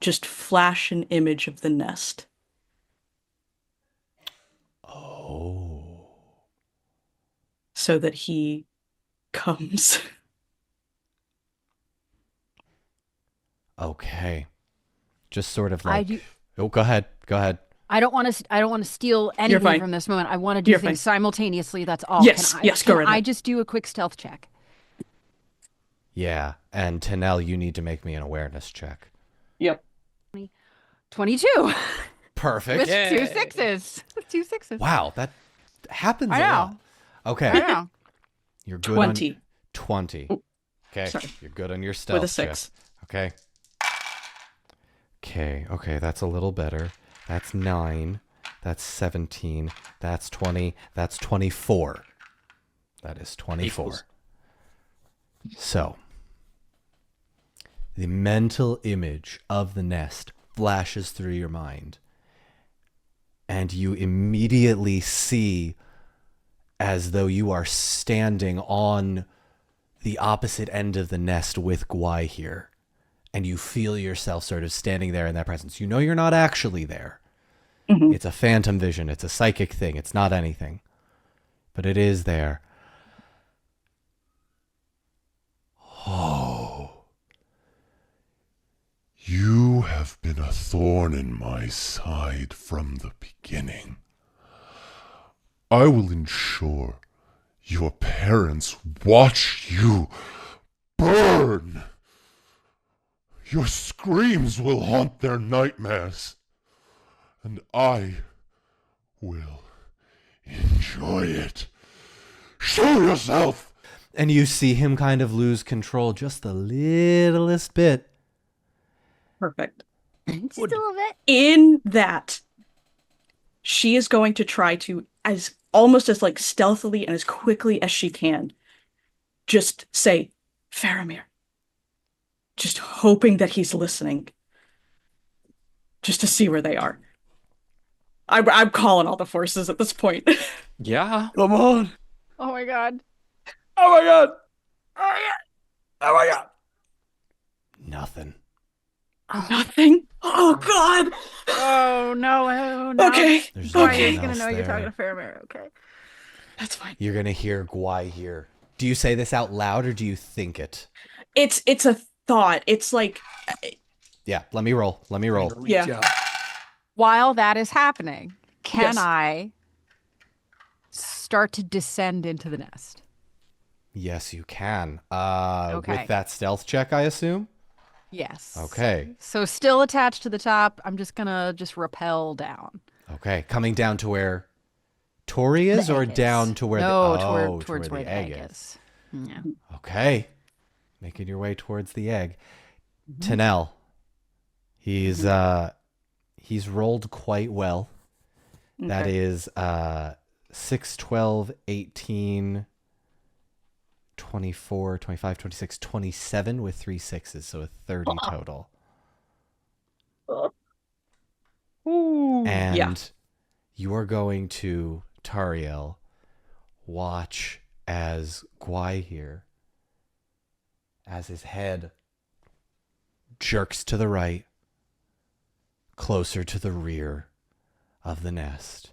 just flash an image of the nest. Oh. So that he comes. Okay. Just sort of I like. do- Oh, go ahead. Go ahead. I don't want to steal anything fine. from this moment. I want to do You're things fine. simultaneously. That's all. Yes, Can yes, go right I ahead. just do a quick stealth check? Yeah. And Tinel, you need to make me an awareness check. Yep. 22 Perfect. with Yay. 2 6s. With 2 6s. Wow, that happens I a know. lot. Okay. I know. You're good 20. on 20. Okay. sorry. You're good on your stealth With a check. 6. Okay. Okay, that's a little better. That's 9. That's 17. That's 20. That's 24. That is 24. Equals. So, the mental image of the nest flashes through your mind, and you immediately see as though you are standing on the opposite end of the nest with Gwai here, and you feel yourself sort of standing there in that presence. You know you're not actually there. Mhm. It's a phantom vision. It's a psychic thing. It's not anything, but it is there. Oh, you have been a thorn in my side from the beginning. I will ensure your parents watch you burn. Your screams will haunt their nightmares, and I will enjoy it. Show yourself! And you see him kind of lose control just the littlest bit. Perfect. Just a little bit. In that, she is going to try to, as almost as like stealthily and as quickly as she can, just say, Faramir. Just hoping that he's listening. Just to see where they are. I'm calling all the forces at this point. Yeah. Come on. Oh my god. Oh my god. Oh my god. Oh my god. Nothing. Nothing. Oh God. Oh no. Oh no. Okay. There's Boy, nothing he's gonna else know you're there. talking to Faramir. Okay. That's fine. You're going to hear Gwai here. Do you say this out loud or do you think it? It's a thought. It's like, Yeah, let me roll. Let me roll. Yeah. Reach out. While that is happening, can Yes. I start to descend into the nest? Yes, you can. Okay. With that stealth check, I assume? Yes. Okay. So still attached to the top. I'm just gonna rappel down. Okay. Coming down to where Tori is The or egg is. down to where no, the towards where the egg is. Yeah. Okay. Making your way towards the egg. Tinel. He's rolled quite well. That Okay. is 6, 12, 18, 24, 25, 26, 27 with 3 6s, so a 30 total. And Yeah. you are going to, Tariel, watch as Gwai here, as his head jerks to the right, closer to the rear of the nest.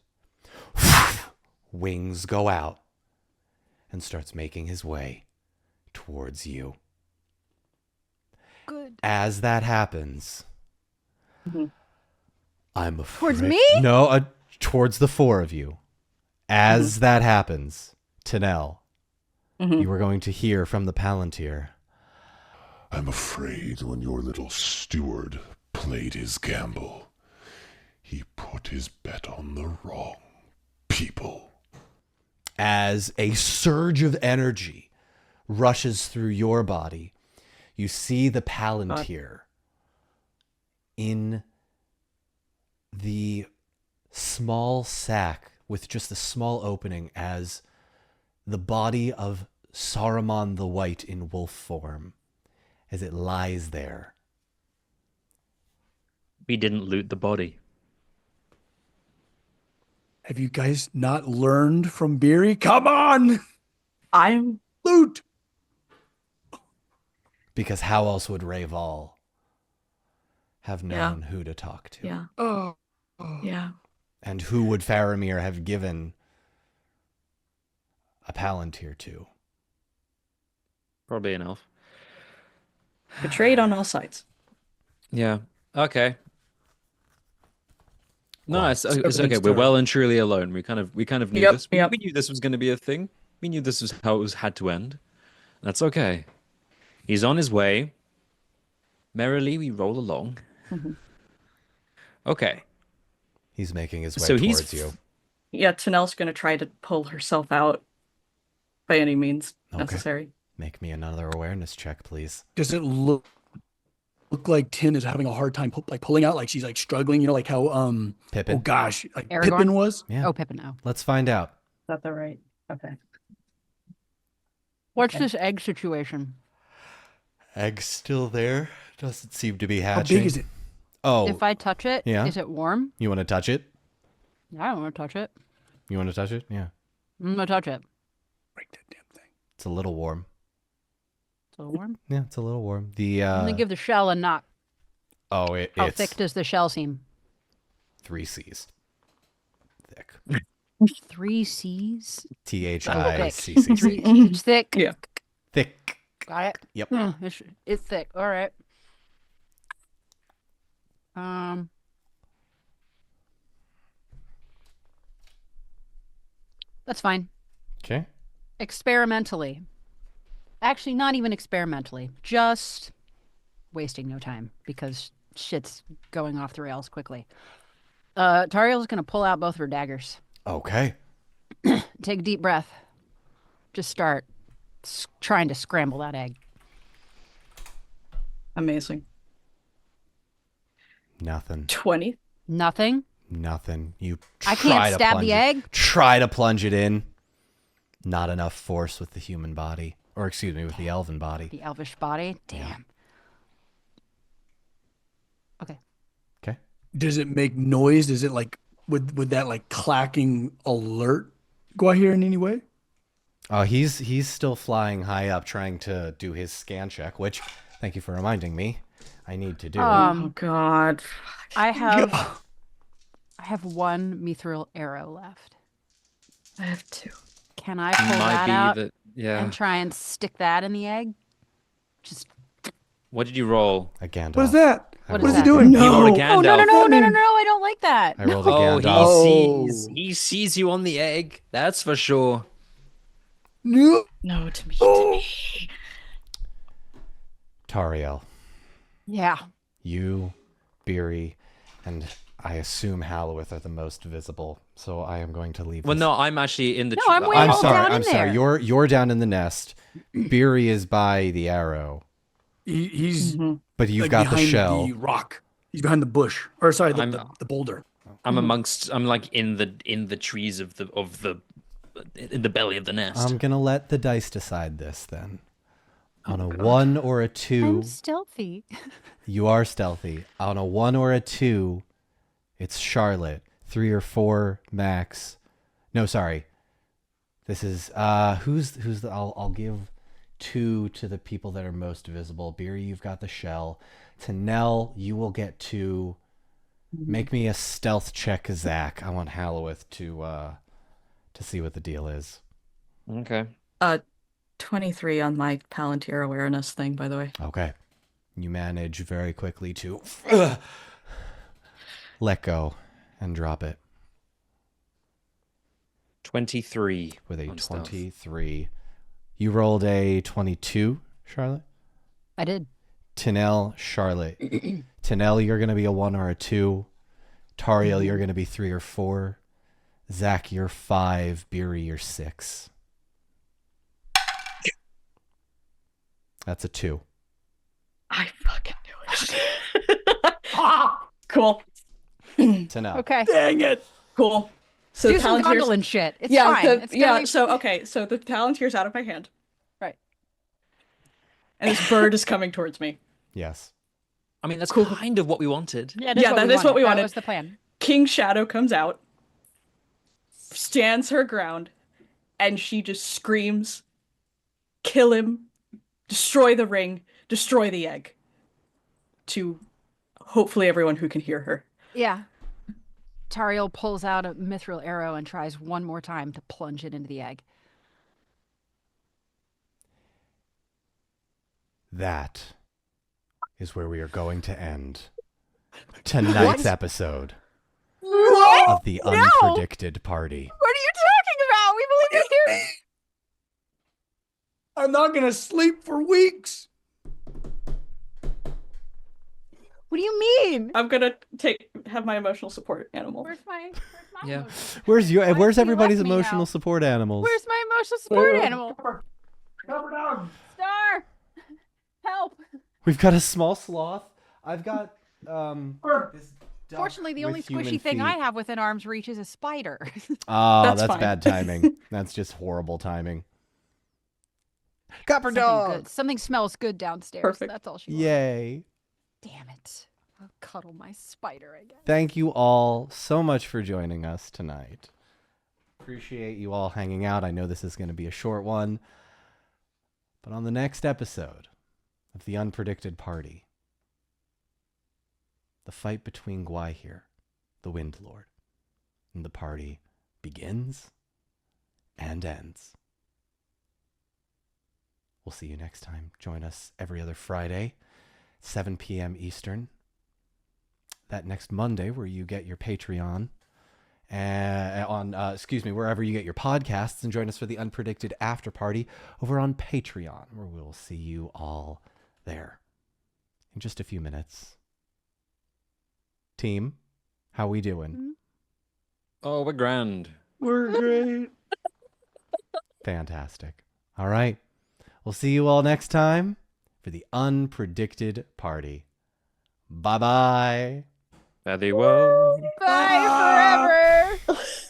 Wings go out and starts making his way towards you. Good. As that happens, I'm afraid. Towards me? No, towards the four of you. As that happens, Tinel, you are going to hear from the Palantir. I'm afraid when your little steward played his gamble, he put his bet on the wrong people. As a surge of energy rushes through your body, you see the Palantir in the small sack with just a small opening as the body of Saruman the White in wolf form, as it lies there. We didn't loot the body. Have you guys not learned from Beery? Come on! I'm Loot! Because how else would Rayval have known who to talk to? yeah. Oh. Yeah. And who would Faramir have given a Palantir to? Probably an elf. Betrayed on all sides. Yeah. Okay. No, Well, it's okay. everything's We're well terrible. and truly alone. We kind of knew Yep, this. yep. We knew this was going to be a thing. We knew this was how it had to end. That's okay. He's on his way. Merrily, we roll along. Okay. He's making his way So he's towards you. Yeah, Tinel's gonna try to pull herself out by any means Okay. necessary. Make me another awareness check, please. Does it look like Tin is having a hard time pulling out? Like she's like struggling, you know, like how Pippin? oh gosh, like Aragorn? Pippin was? Yeah. Oh, Pippin, no. Let's find out. Is that the right? Okay. What's Okay. this egg situation? Egg's still there. Doesn't seem to be How hatching. big is it? Oh, If I touch it, yeah. is it warm? you want to touch it? I don't want to touch it. You want to touch it? Yeah. I'm going to touch it. Break that damn thing. It's a little warm. It's a little warm. Yeah, it's a little warm. The I'm going to give the shell a knock. how How it's thick does the shell seem? 3 C's. Thick. 3 C's? THICC. Three, it's thick. Yeah. Thick. Got it? Yep. It's thick. All right. That's fine. Okay. Experimentally. Actually, not even experimentally. Just wasting no time because shit's going off the rails quickly. Tariel's going to pull out both of her daggers. Okay. Take a deep breath. Just start trying to scramble that egg. Amazing. Nothing. 20. Nothing. Nothing. You I try can't to stab plunge the it- egg? Try to plunge it in. Not enough force with the human body. Or excuse me, with the elven body. The elvish body. Damn. Okay. Okay. Does it make noise? Does it like would that like clacking alert go out here in any way? He's still flying high up trying to do his scan check, which thank you for reminding me I need to do. Oh God. I have one mithril arrow left. I have 2. Can I pull that Might out be that. Yeah. and try and stick that in the egg? Just What did you roll? A Gandalf. What is that? I What What is is he that? doing? You rolled a oh no Gandalf. no! I don't like that. I rolled a Oh, Gandalf. he sees you on the egg. That's for sure. No. No, to me. To me. Tariel, Yeah. you, Beery, and I assume Halloweth are the most visible, so I am going to leave. Well, this- no, I'm actually in the. No, I'm way I'm all sorry. down I'm in sorry. there. You're down in the nest. Beery is by the arrow, He's but you've like, got the behind shell. the rock. He's behind the bush, or sorry, I'm- the boulder. I'm amongst. I'm like in the trees of the in the belly of the nest. I'm gonna let the dice decide this then. On a 1 or a 2, I'm stealthy. you are stealthy. On a 1 or a 2, it's Charlotte. 3 or 4 max. No, sorry. This is who's the I'll give 2 to the people that are most visible. Beery, you've got the shell. Tinel, you will get 2. Make me a stealth check, Zach. I want Halloweth to see what the deal is. Okay. 23 on my Palantir awareness thing, by the way. Okay. You manage very quickly to let go and drop it 23 with a on stealth. 23. You rolled a 22, Charlotte? I did. Tinel, Charlotte. Tinel, you're going to be a 1 or a 2. Tariel, you're going to be 3 or 4. Zach, you're 5. Beery, you're 6. That's a 2. I fucking knew it. Cool. Tinel. Okay. Dang it. Cool. So Do the some Palantir's gondolin shit. It's yeah, fine. the- It's yeah. gonna be- So okay, so the Palantir's out of my hand, Right. and this bird is coming towards me. Yes. I mean, that's Cool. kind of what we wanted. Yeah, Yeah, that is what we wanted. That was the plan. King Shadow comes out, stands her ground, and she just screams, "Kill him! Destroy the ring! Destroy the egg!" To hopefully everyone who can hear her. Yeah. Tariel pulls out a mithril arrow and tries one more time to plunge it into the egg. That is where we are going to end tonight's episode of the Unpredicted Party. What are you talking about? We believe you're here. I'm not going to sleep for weeks. What do you mean? I'm gonna have my emotional support animal. Where's my Yeah. emotion? Where's Why where's have you everybody's left me emotional now? support animals? Where's my emotional support animal? Cover down. Star! Help! We've got a small sloth. I've got this duck Fortunately, the only with human squishy thing feet. I have within arm's reach is a spider. Oh, That's that's fine. bad timing. That's just horrible timing. Copper Something dog. good. Something smells good downstairs. Perfect. That's all she wants. Yay. Damn it. I'll cuddle my spider again. Thank you all so much for joining us tonight. Appreciate you all hanging out. I know this is going to be a short one. But on the next episode of The Unpredicted Party, the fight between Gwaihir, the Wind Lord, and the party begins and ends. We'll see you next time. Join us every other Friday, 7 p.m. Eastern. That next Monday, where you get your Patreon, wherever you get your podcasts, and join us for the Unpredicted After Party over on Patreon, where we'll see you all there in just a few minutes. Team, how we doing? Oh, we're grand. We're great. Fantastic. All right. We'll see you all next time for the Unpredicted Party. Bye-bye. Fare thee well. Bye!